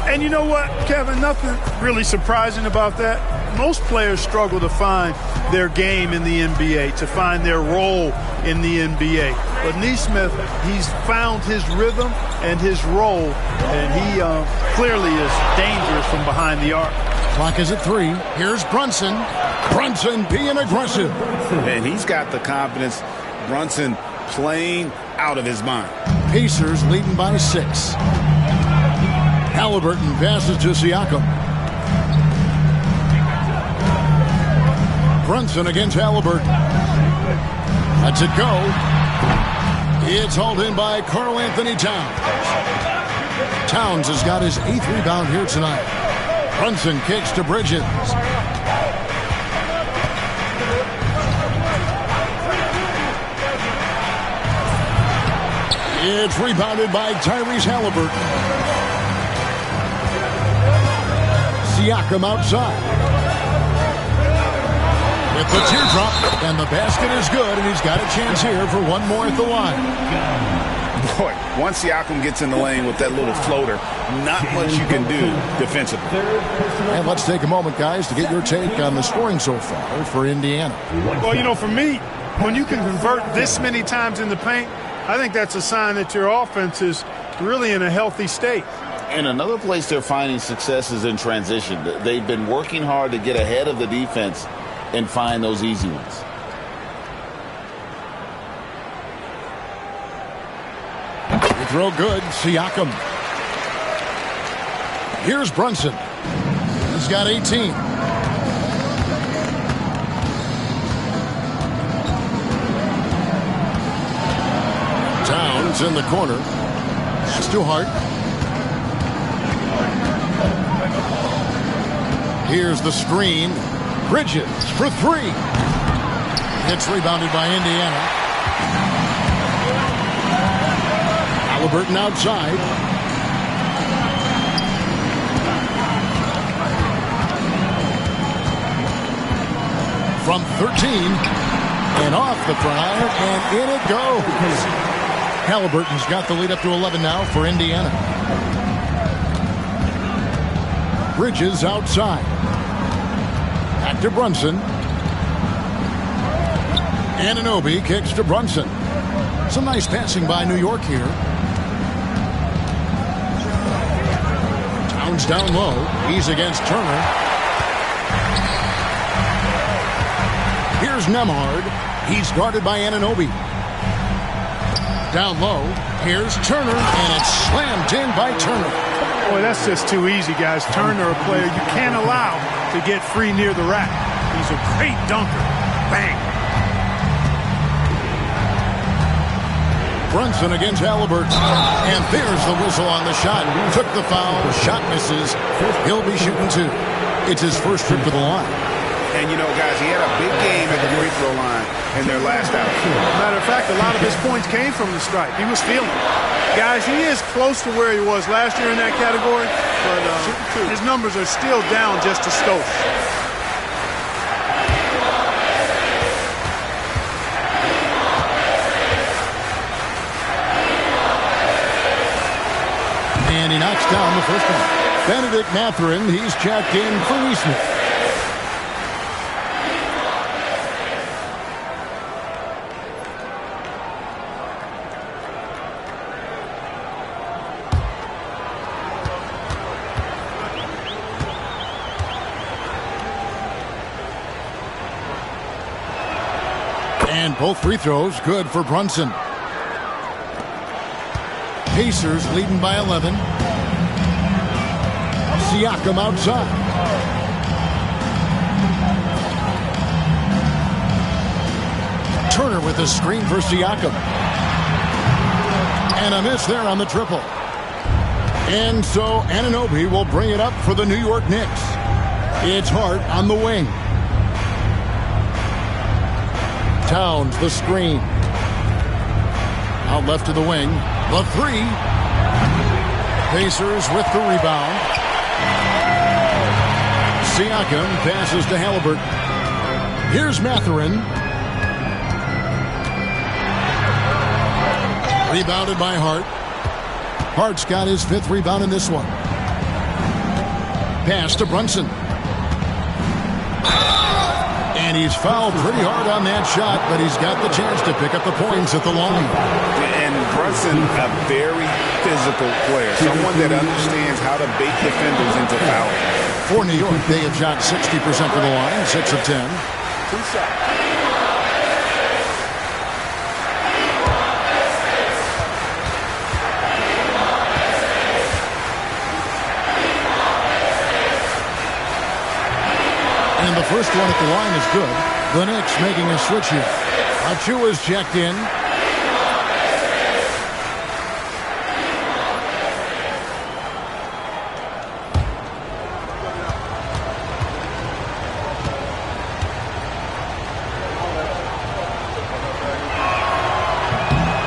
Speaker 3: And you know what, Kevin, nothing really surprising about that. Most players struggle to find their game in the NBA, to find their role in the NBA. But Nesmith, he's found his rhythm and his role, and he clearly is dangerous from behind the arc.
Speaker 1: Clock is at 3. Here's Brunson. Brunson being aggressive.
Speaker 7: And he's got the confidence. Brunson playing out of his mind.
Speaker 1: Pacers leading by 6. Halliburton passes to Siakam. Brunson against Halliburton. Lets it go. It's hauled in by Karl Anthony Towns. Towns has got his 8th rebound here tonight. Brunson kicks to Bridges. It's rebounded by Tyrese Halliburton. Siakam outside. With the teardrop, and the basket is good, and he's got a chance here for one more at the line.
Speaker 7: Boy, once Siakam gets in the lane with that little floater, not much you can do defensively.
Speaker 1: And let's take a moment, guys, to get your take on the scoring so far for Indiana.
Speaker 3: Well, you know, for me, when you can convert this many times in the paint, I think that's a sign that your offense is really in a healthy state.
Speaker 2: And another place they're finding success is in transition. They've been working hard to get ahead of the defense and find those easy ones.
Speaker 1: Throw good, Siakam. Here's Brunson. He's got 18. Towns in the corner. Pass to Hart. Here's the screen. Bridges for 3. It's rebounded by Indiana. Halliburton outside. From 13. And off the front, and in it goes. Halliburton's got the lead up to 11 now for Indiana. Bridges outside. Back to Brunson. Anunoby kicks to Brunson. Some nice passing by New York here. Towns down low. He's against Turner. Here's Nembhard. He's guarded by Anunoby. Down low. Here's Turner, and it's slammed in by Turner.
Speaker 3: Boy, that's just too easy, guys. Turner, a player you can't allow to get free near the rack. He's a great dunker. Bang.
Speaker 1: Brunson against Halliburton. And there's the whistle on the shot. Took the foul. Shot misses. He'll be shooting 2. It's his first trip to the line.
Speaker 7: And, you know, guys, he had a big game at the free throw line in their last out.
Speaker 3: Matter of fact, a lot of his points came from the stripe. He was feeling it. Guys, he is close to where he was last year in that category, but his numbers are still down just a skosh.
Speaker 1: the first one. Benedict Mathurin, he's checked in for Neesmith. And both free throws good for Brunson. Pacers leading by 11. Siakam outside. Turner with a screen for Siakam. And a miss there on the triple. And so Anunoby will bring it up for the New York Knicks. It's Hart on the wing. Towns the screen. Out left to the wing. The three. Pacers with the rebound. Siakam passes to Halliburton. Here's Mathurin. Rebounded by Hart. Hart's got his 5th rebound in this one. Pass to Brunson. And he's fouled pretty hard on that shot, but he's got the chance to pick up the points at the line.
Speaker 7: And Brunson, a very physical player, someone that understands how to bait defenders into fouling.
Speaker 1: For New York, they have shot 60% for the line, 6 of 10.
Speaker 7: 2 shots.
Speaker 1: And the first one at the line is good. The Knicks making a switch here. Achua's checked in.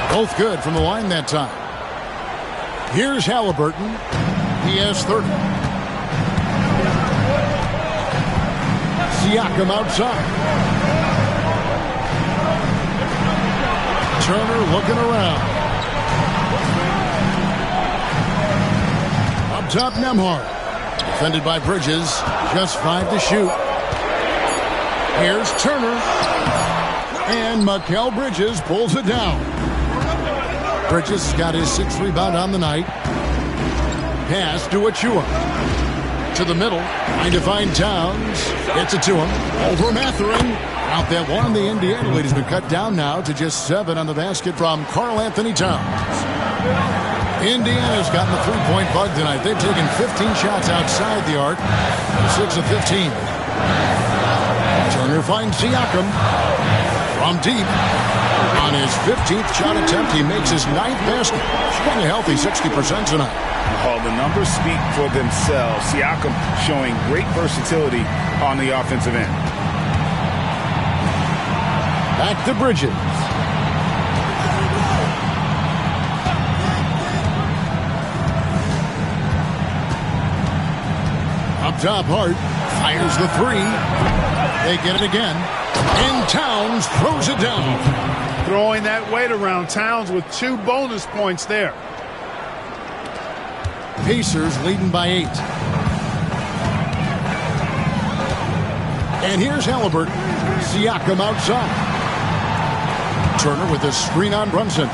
Speaker 1: Both good from the line that time. Here's Halliburton. He has 30. Siakam outside. Turner looking around. Up top, Nembhard. Defended by Bridges. Just 5 to shoot. Here's Turner. And Mikal Bridges pulls it down. Bridges got his 6th rebound on the night. Pass to Achua. To the middle, trying to find Towns. Gets it to him. Over Mathurin. Out that one. The Indiana lead has been cut down now to just 7 on the basket from Karl Anthony Towns. Indiana's gotten the 3-point bug tonight. They've taken 15 shots outside the arc. 6 of 15. Turner finds Siakam from deep. On his 15th shot attempt, he makes his 9th basket. Shooting a healthy 60% tonight.
Speaker 7: Oh, the numbers speak for themselves. Siakam showing great versatility on the offensive end.
Speaker 1: Back to Bridges. Up top, Hart fires the 3. They get it again. And Towns throws it down.
Speaker 3: Throwing that weight around. Towns with 2 bonus points there.
Speaker 1: Pacers leading by 8. And here's Halliburton. Siakam outside. Turner with a screen on Brunson.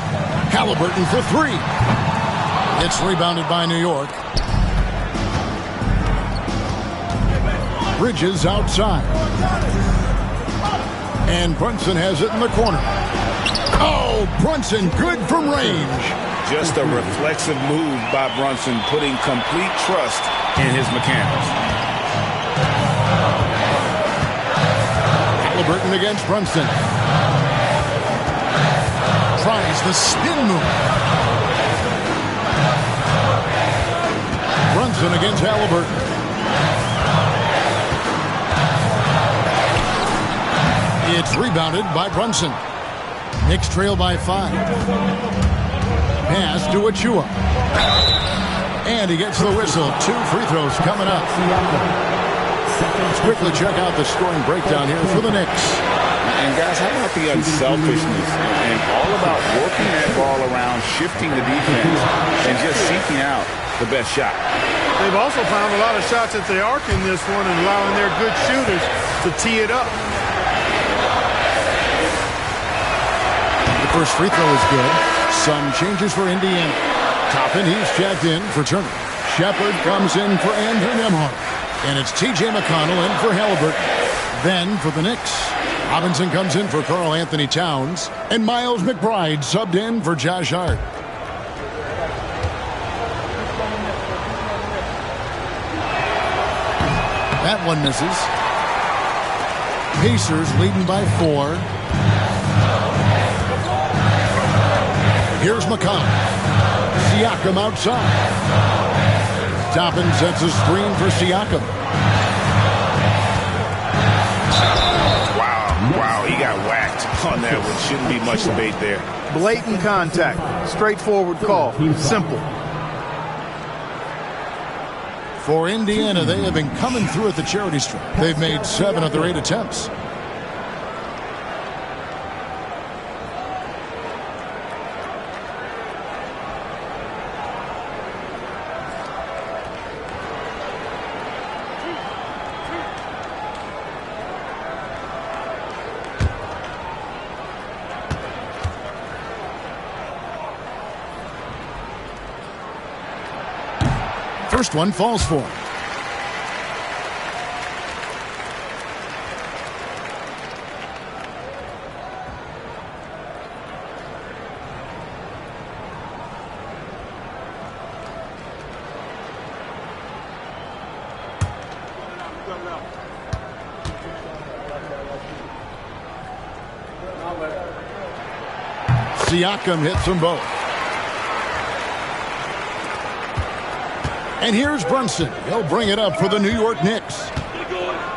Speaker 1: Halliburton for 3. It's rebounded by New York. Bridges outside. And Brunson has it in the corner. Oh, Brunson good from range.
Speaker 7: Just a reflexive move by Brunson, putting complete trust in his mechanics.
Speaker 1: Halliburton against Brunson. Tries the spin move. Brunson against Halliburton. It's rebounded by Brunson. Knicks trail by 5. Pass to Achua. And he gets the whistle. 2 free throws coming up. Let's quickly check out the scoring breakdown here for the Knicks.
Speaker 7: And guys, how about the unselfishness and all about working that ball around, shifting the defense, and just seeking out the best shot.
Speaker 3: They've also found a lot of shots at the arc in this one and allowing their good shooters to tee it up.
Speaker 1: The first free throw is good. Some changes for Indiana. Toppin, he's checked in for Turner. Shepard comes in for Andrew Nembhard. And it's T.J. McConnell in for Halliburton. Then for the Knicks, Robinson comes in for Karl Anthony Towns. And Miles McBride subbed in for Josh Hart. That one misses. Pacers leading by 4. Here's McConnell. Siakam outside. Toppin sets a screen for Siakam.
Speaker 7: Wow, he got whacked on that one. Shouldn't be much debate there.
Speaker 3: Blatant contact. Straightforward call. Simple.
Speaker 1: For Indiana, they have been coming through at the charity stripe. They've made 7 of their 8 attempts. First one falls for him. Siakam hits them both. And here's Brunson. He'll bring it up for the New York Knicks.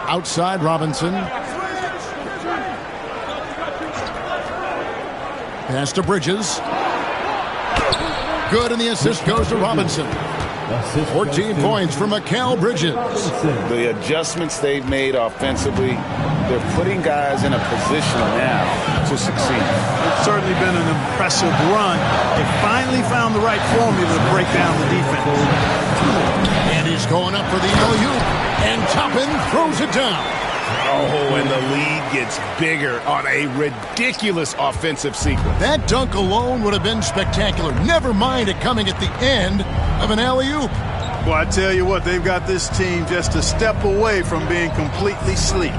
Speaker 1: Outside Robinson. Pass to Bridges. Good, and the assist goes to Robinson. 14 points for Mikal Bridges.
Speaker 2: The adjustments they've made offensively, they're putting guys in a position now to succeed.
Speaker 3: It's certainly been an impressive run. They finally found the right formula to break down the defense.
Speaker 1: And he's going up for the alley-oop. And Toppin throws it down.
Speaker 7: Oh, and the lead gets bigger on a ridiculous offensive sequence.
Speaker 1: That dunk alone would have been spectacular. Never mind it coming at the end of an alley-oop.
Speaker 3: Well, I tell you what, they've got this team just a step away from being completely asleep.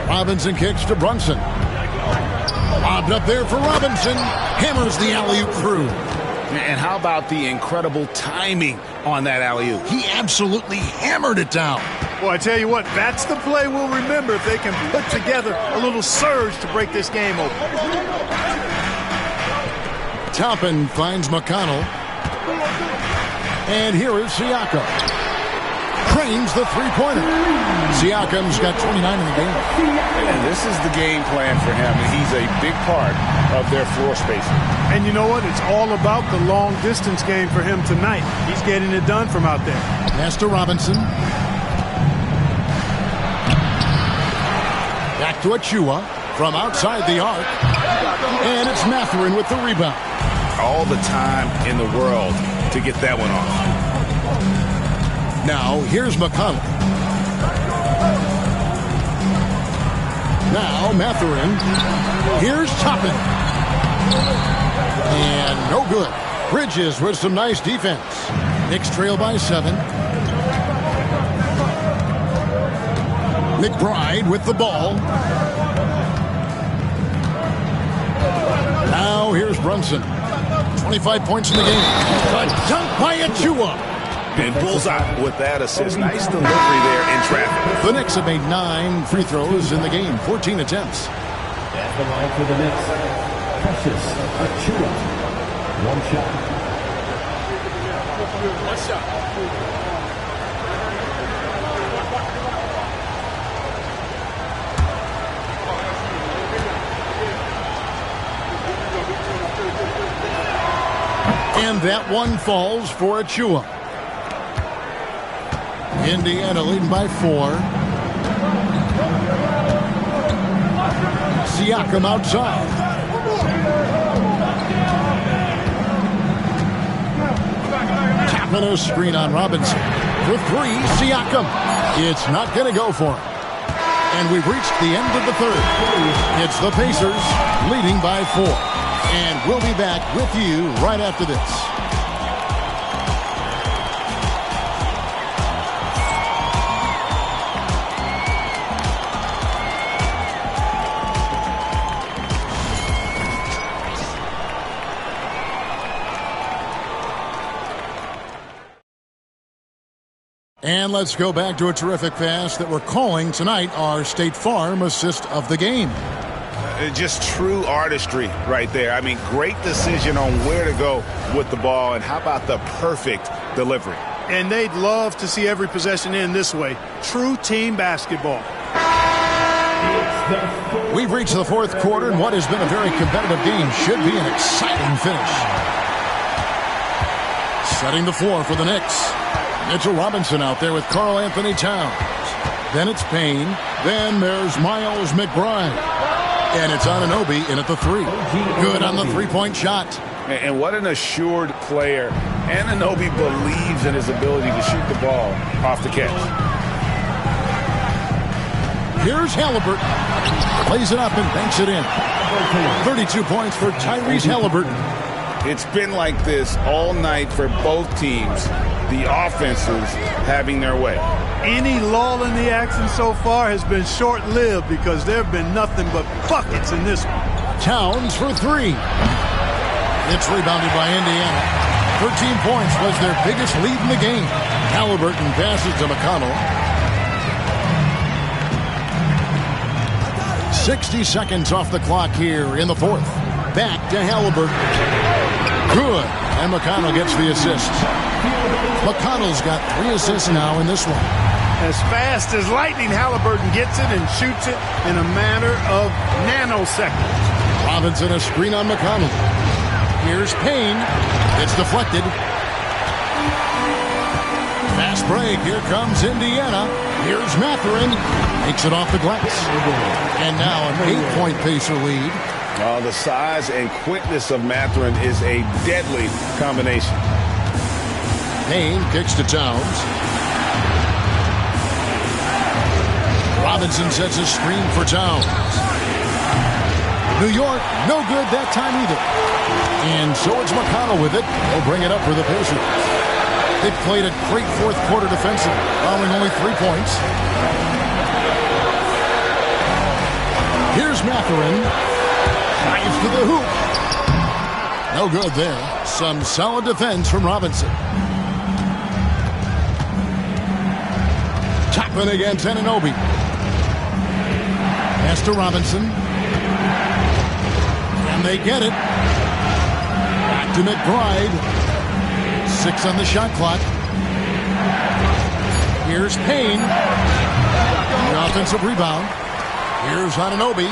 Speaker 1: Robinson kicks to Brunson. Lobbed up there for Robinson. Hammers the alley-oop through.
Speaker 7: And how about the incredible timing on that alley-oop?
Speaker 1: He absolutely hammered it down.
Speaker 3: Well, I tell you what, that's the play we'll remember if they can put together a little surge to break this game open.
Speaker 1: Toppin finds McConnell. And here is Siakam. Cranes the three-pointer. Siakam's got 29 in the game.
Speaker 2: And this is the game plan for him. He's a big part of their floor spacing.
Speaker 3: And you know what? It's all about the long-distance game for him tonight. He's getting it done from out there.
Speaker 1: Pass to Robinson. Back to Achua from outside the arc. And it's Mathurin with the rebound.
Speaker 7: All the time in the world to get that one off.
Speaker 1: Now, here's McConnell. Now, Mathurin. Here's Toppin. And no good. Bridges with some nice defense. Knicks trail by 7. McBride with the ball. Now, here's Brunson. 25 points in the game. A dunk by Achua.
Speaker 7: And bullseye with that assist. Nice delivery there in traffic.
Speaker 1: The Knicks have made 9 free throws in the game, 14 attempts.
Speaker 5: At the line for the Knicks, Precious Achua. One shot.
Speaker 1: And that one falls for Achua. Indiana leading by 4. Siakam outside. Tapping a screen on Robinson. For three, Siakam. It's not going to go for him. And we've reached the end of the third. It's the Pacers leading by 4. And we'll be back with you right after this. And let's go back to a terrific pass that we're calling tonight our State Farm assist of the game.
Speaker 7: Just true artistry right there. I mean, great decision on where to go with the ball, and how about the perfect delivery?
Speaker 3: And they'd love to see every possession end this way. True team basketball.
Speaker 1: We've reached the fourth quarter, and what has been a very competitive game should be an exciting finish. Setting the floor for the Knicks. Mitchell Robinson out there with Karl Anthony Towns. Then it's Payne. Then there's Miles McBride. And it's Anunoby in at the 3. Good on the three-point shot.
Speaker 7: And what an assured player. Anunoby believes in his ability to shoot the ball off the catch.
Speaker 1: Here's Halliburton. Plays it up and banks it in. 32 points for Tyrese Halliburton.
Speaker 7: It's been like this all night for both teams. The offenses having their way.
Speaker 3: Any lull in the action so far has been short-lived because there have been nothing but buckets in this one.
Speaker 1: Towns for 3. It's rebounded by Indiana. 13 points was their biggest lead in the game. Halliburton passes to McConnell. 60 seconds off the clock here in the fourth. Back to Halliburton. Good. And McConnell gets the assist. McConnell's got 3 assists now in this one.
Speaker 3: As fast as lightning, Halliburton gets it and shoots it in a matter of nanoseconds.
Speaker 1: Robinson a screen on McConnell. Here's Payne. It's deflected. Fast break. Here comes Indiana. Here's Mathurin. Makes it off the glass. And now an 8-point Pacer lead.
Speaker 7: The size and quickness of Mathurin is a deadly combination.
Speaker 1: Payne kicks to Towns. Robinson sets a screen for Towns. New York, no good that time either. And so it's McConnell with it. They'll bring it up for the Pacers. They've played a great fourth quarter defensive, allowing only 3 points. Here's Mathurin. Drives to the hoop. No good there. Some solid defense from Robinson. Toppin against Anunoby. Pass to Robinson. And they get it. Back to McBride. 6 on the shot clock. Here's Payne. The offensive rebound. Here's Anunoby.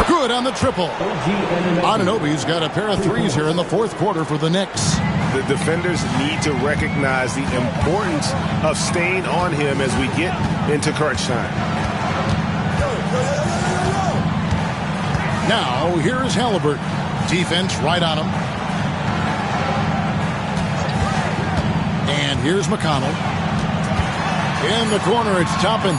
Speaker 1: Good on the triple. Anunoby's got a pair of 3s here in the fourth quarter for the Knicks.
Speaker 7: The defenders need to recognize the importance of staying on him as we get into crunch time.
Speaker 1: Now, here's Halliburton. Defense right on him. And here's McConnell. In the corner, it's Toppin.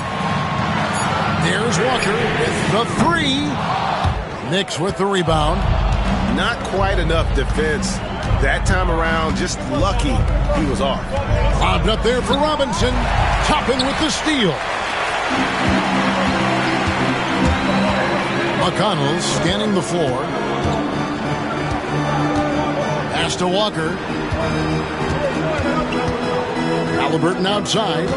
Speaker 1: There's Walker with the 3. Knicks with the rebound.
Speaker 7: Not quite enough defense that time around. Just lucky he was off.
Speaker 1: Lobbed up there for Robinson. Toppin with the steal. McConnell scanning the floor. Pass to Walker. Halliburton outside.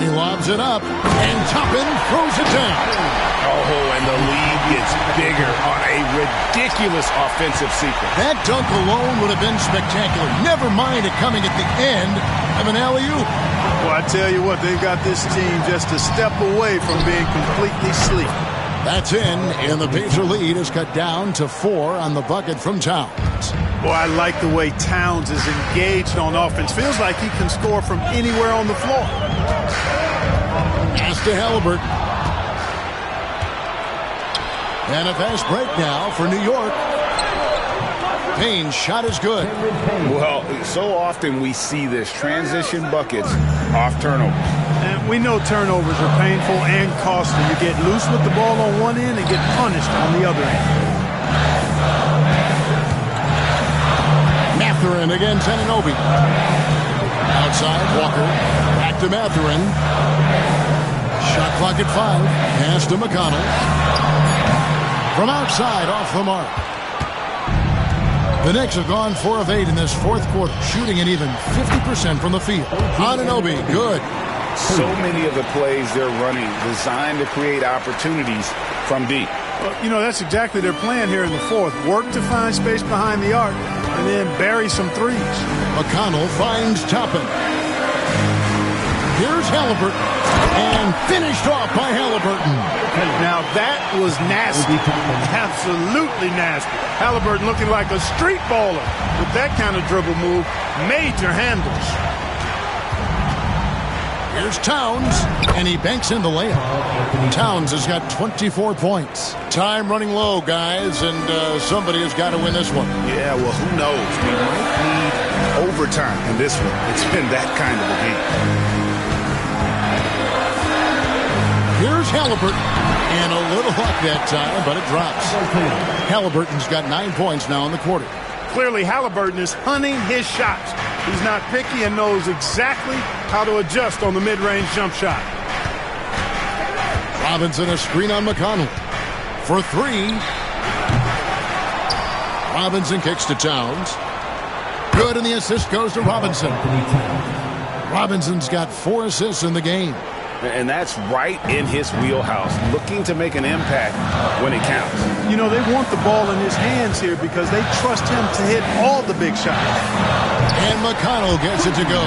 Speaker 1: He lobs it up. And Toppin throws it down.
Speaker 7: Oh, and the lead gets bigger on a ridiculous offensive sequence.
Speaker 1: That dunk alone would have been spectacular. Never mind it coming at the end of an alley-oop.
Speaker 3: Well, I tell you what, they've got this team just a step away from being completely asleep.
Speaker 1: That's in, and the Pacer lead is cut down to 4 on the bucket from Towns.
Speaker 3: Boy, I like the way Towns is engaged on offense. Feels like he can score from anywhere on the floor.
Speaker 1: Pass to Halliburton. And a fast break now for New York. Payne's shot is good.
Speaker 7: Well, so often we see this transition buckets off turnovers.
Speaker 3: And we know turnovers are painful and costly. You get loose with the ball on one end and get punished on the other end.
Speaker 1: Mathurin against Anunoby. Outside, Walker. Back to Mathurin. Shot clock at 5. Pass to McConnell. From outside, off the mark. The Knicks have gone 4 of 8 in this fourth quarter, shooting an even 50% from the field. Anunoby, good.
Speaker 7: So many of the plays they're running designed to create opportunities from deep.
Speaker 3: Well, you know, that's exactly their plan here in the fourth. Work to find space behind the arc and then bury some threes.
Speaker 1: McConnell finds Toppin. Here's Halliburton. And finished off by Halliburton.
Speaker 3: Now that was nasty. Absolutely nasty. Halliburton looking like a street baller with that kind of dribble move. Major handles.
Speaker 1: Here's Towns, and he banks in the layup. Towns has got 24 points. Time running low, guys, and somebody has got to win this one.
Speaker 7: Yeah, well, who knows? We might need overtime in this one. It's been that kind of a game.
Speaker 1: Here's Halliburton, and a little luck that time, but it drops. Halliburton's got 9 points now in the quarter.
Speaker 3: Clearly, Halliburton is hunting his shots. He's not picky and knows exactly how to adjust on the mid-range jump shot.
Speaker 1: Robinson a screen on McConnell. For 3. Robinson kicks to Towns. Good, and the assist goes to Robinson. Robinson's got 4 assists in the game.
Speaker 7: And that's right in his wheelhouse, looking to make an impact when it counts.
Speaker 3: You know, they want the ball in his hands here because they trust him to hit all the big shots.
Speaker 1: And McConnell gets it to go.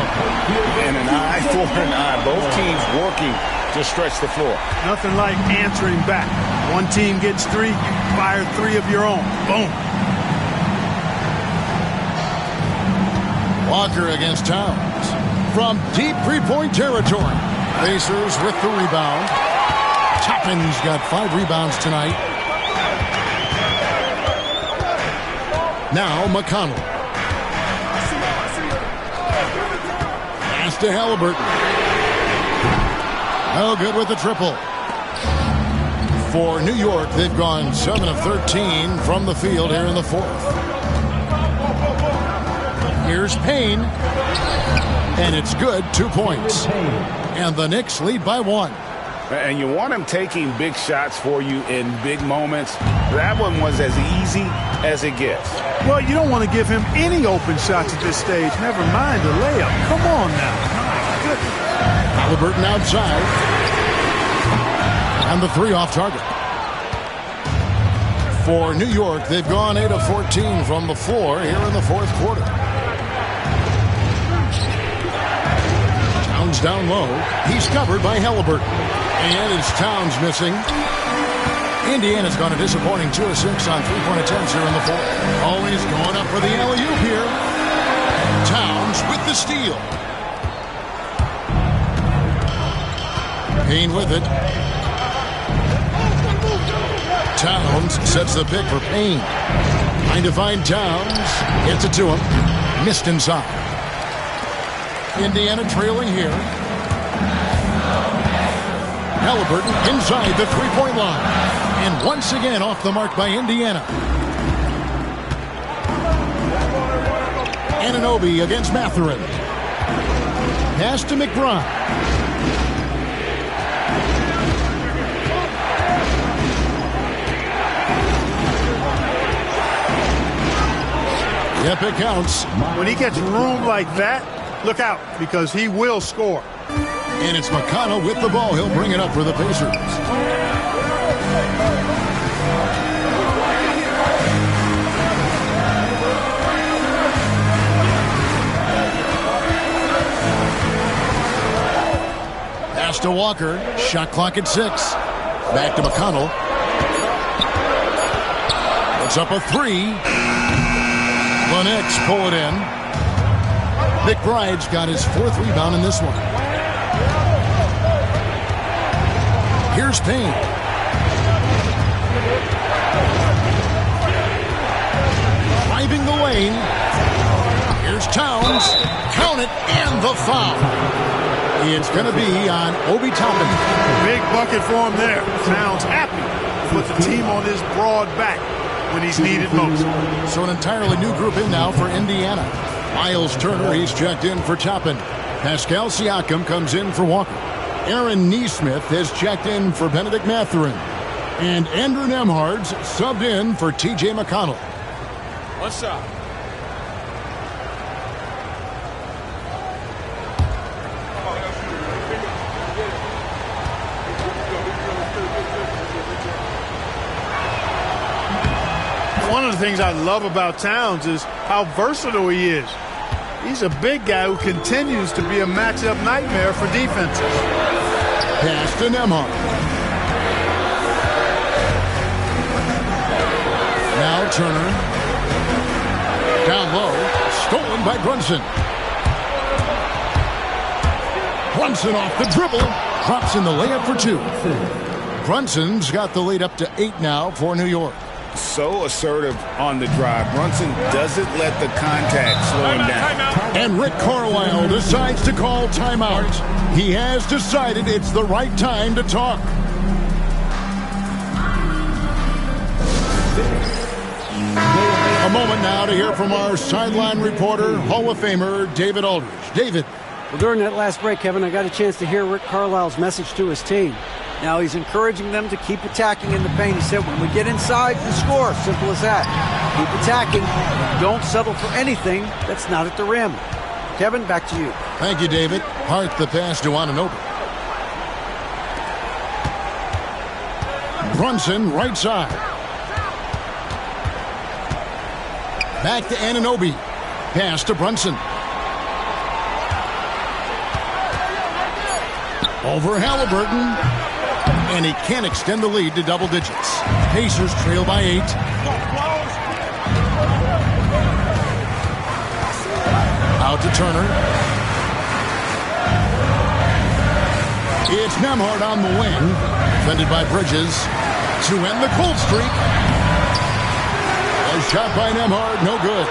Speaker 7: And an eye for an eye. Both teams working to stretch the floor.
Speaker 3: Nothing like answering back. One team gets 3, you fire 3 of your own. Boom.
Speaker 1: Walker against Towns. From deep three-point territory. Pacers with the rebound. Toppin's got 5 rebounds tonight. Now McConnell. Pass to Halliburton. Oh, good with the triple. For New York, they've gone 7 of 13 from the field here in the fourth. Here's Payne. And it's good, 2 points. And the Knicks lead by 1.
Speaker 7: And you want him taking big shots for you in big moments. That one was as easy as it gets.
Speaker 3: Well, you don't want to give him any open shots at this stage. Never mind the layup. Come on now. My goodness.
Speaker 1: Halliburton outside. And the 3 off target. For New York, they've gone 8 of 14 from the floor here in the fourth quarter. Towns down low. He's covered by Halliburton. And it's Towns missing. Indiana's gone a disappointing 2 of 6 on 3-point attempts here in the fourth. Always going up for the alley-oop here. Towns with the steal. Payne with it. Towns sets the pick for Payne. Trying to find Towns. Gets it to him. Missed inside. Indiana trailing here. Halliburton inside the 3-point line. And once again off the mark by Indiana. Anunoby against Mathurin. Pass to McBride. Yep, it counts.
Speaker 3: When he gets room like that, look out, because he will score.
Speaker 1: And it's McConnell with the ball. He'll bring it up for the Pacers. Pass to Walker. Shot clock at 6. Back to McConnell. Puts up a 3. The Knicks pull it in. McBride's got his 4th rebound in this one. Here's Payne. Driving the lane. Here's Towns. Count it, and the foul. It's going to be on Obi Toppin.
Speaker 3: Big bucket for him there. Towns happy to put the team on his broad back when he's needed most.
Speaker 1: So an entirely new group in now for Indiana. Miles Turner, he's checked in for Toppin. Pascal Siakam comes in for Walker. Aaron Nesmith has checked in for Benedict Mathurin. And Andrew Nembhard's subbed in for T.J. McConnell.
Speaker 6: One shot.
Speaker 3: One of the things I love about Towns is how versatile he is. He's a big guy who continues to be a matchup nightmare for defenses.
Speaker 1: Pass to Nembhard. Now Turner. Down low. Stolen by Brunson. Brunson off the dribble. Drops in the layup for 2. Brunson's got the lead up to 8 now for New York.
Speaker 7: So assertive on the drive. Brunson doesn't let the contact slow him down.
Speaker 1: And Rick Carlisle decides to call timeout. He has decided it's the right time to talk. A moment now to hear from our sideline reporter, Hall of Famer David Aldridge. David.
Speaker 4: Well, during that last break, Kevin, I got a chance to hear Rick Carlisle's message to his team. Now he's encouraging them to keep attacking in the paint. He said, when we get inside, we score. Simple as that. Keep attacking. Don't settle for anything that's not at the rim. Kevin, back to you.
Speaker 1: Thank you, David. Hart the pass to Anunoby. Brunson, right side. Back to Anunoby. Pass to Brunson. Over Halliburton. And he can't extend the lead to double digits. Pacers trail by 8. Out to Turner. It's Nembhard on the wing. Defended by Bridges. To end the cold streak. A shot by Nembhard, no good.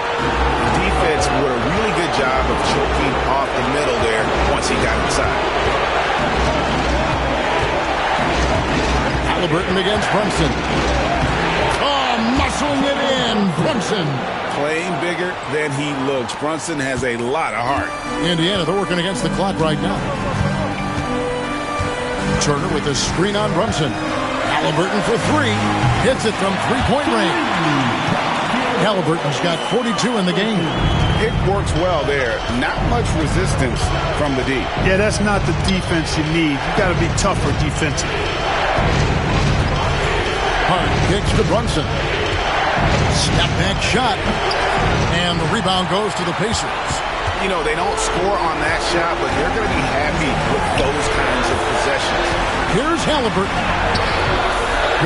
Speaker 7: Defense did a really good job of choking off the middle there once he got inside.
Speaker 1: Halliburton against Brunson. Oh, muscling it in. Brunson.
Speaker 7: Playing bigger than he looks. Brunson has a lot of heart.
Speaker 1: Indiana, they're working against the clock right now. Turner with a screen on Brunson. Halliburton for 3. Hits it from three-point range. Halliburton's got 42 in the game.
Speaker 7: It works well there. Not much resistance from the D.
Speaker 3: Yeah, that's not the defense you need. You got to be tougher defensively.
Speaker 1: Hart kicks to Brunson. Step back shot. And the rebound goes to the Pacers.
Speaker 7: You know, they don't score on that shot, but they're going to be happy with those kinds of possessions.
Speaker 1: Here's Halliburton.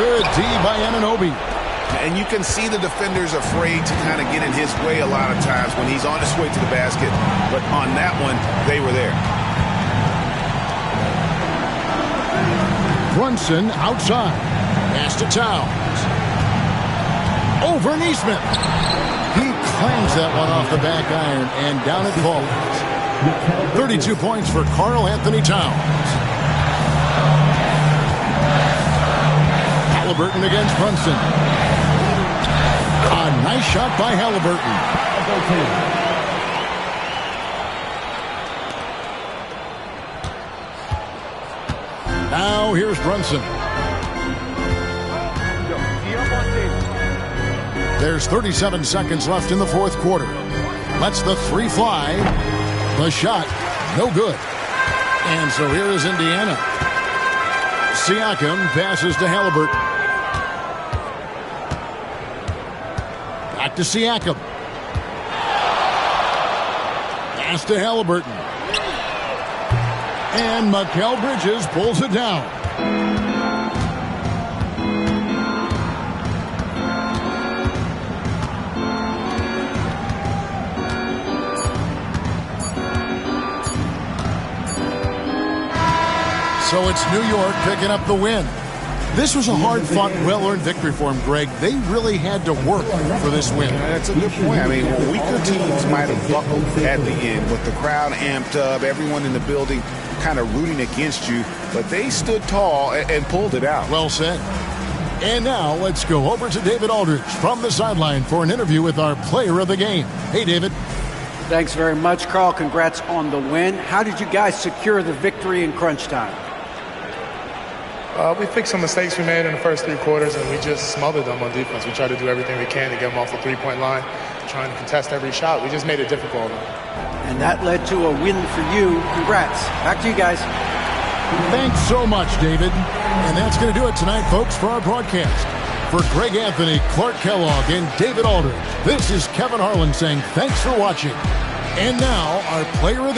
Speaker 1: Good D by Anunoby.
Speaker 7: And you can see the defenders afraid to kind of get in his way a lot of times when he's on his way to the basket. But on that one, they were there.
Speaker 1: Brunson outside. Pass to Towns. Over Nesmith. He claims that one off the back iron, and down it falls. 32 points for Karl Anthony Towns. Halliburton against Brunson. A nice shot by Halliburton. Now here's Brunson. There's 37 seconds left in the fourth quarter. Lets the 3 fly. The shot, no good. And so here is Indiana. Siakam passes to Halliburton. Back to Siakam. Pass to Halliburton. And Mikal Bridges pulls it down. So it's New York picking up the win. This was a hard-fought, well-earned victory for them, Greg. They really had to work for this win.
Speaker 7: That's a good point. I mean, weaker teams might have buckled at the end with the crowd amped up, everyone in the building kind of rooting against you, but they stood tall and pulled it out.
Speaker 1: Well said. And now let's go over to David Aldridge from the sideline for an interview with our player of the game. Hey, David.
Speaker 4: Thanks very much, Carl. Congrats on the win. How did you guys secure the victory in crunch time?
Speaker 8: We fixed some mistakes we made in the first 3 quarters, and we just smothered them on defense. We tried to do everything we can to get them off the three-point line, trying to contest every shot. We just made it difficult on them.
Speaker 4: And that led to a win for you. Congrats. Back to you guys.
Speaker 1: Thanks so much, David. And that's going to do it tonight, folks, for our broadcast. For Greg Anthony, Clark Kellogg, and David Aldridge, this is Kevin Harlan saying thanks for watching. And now, our player of the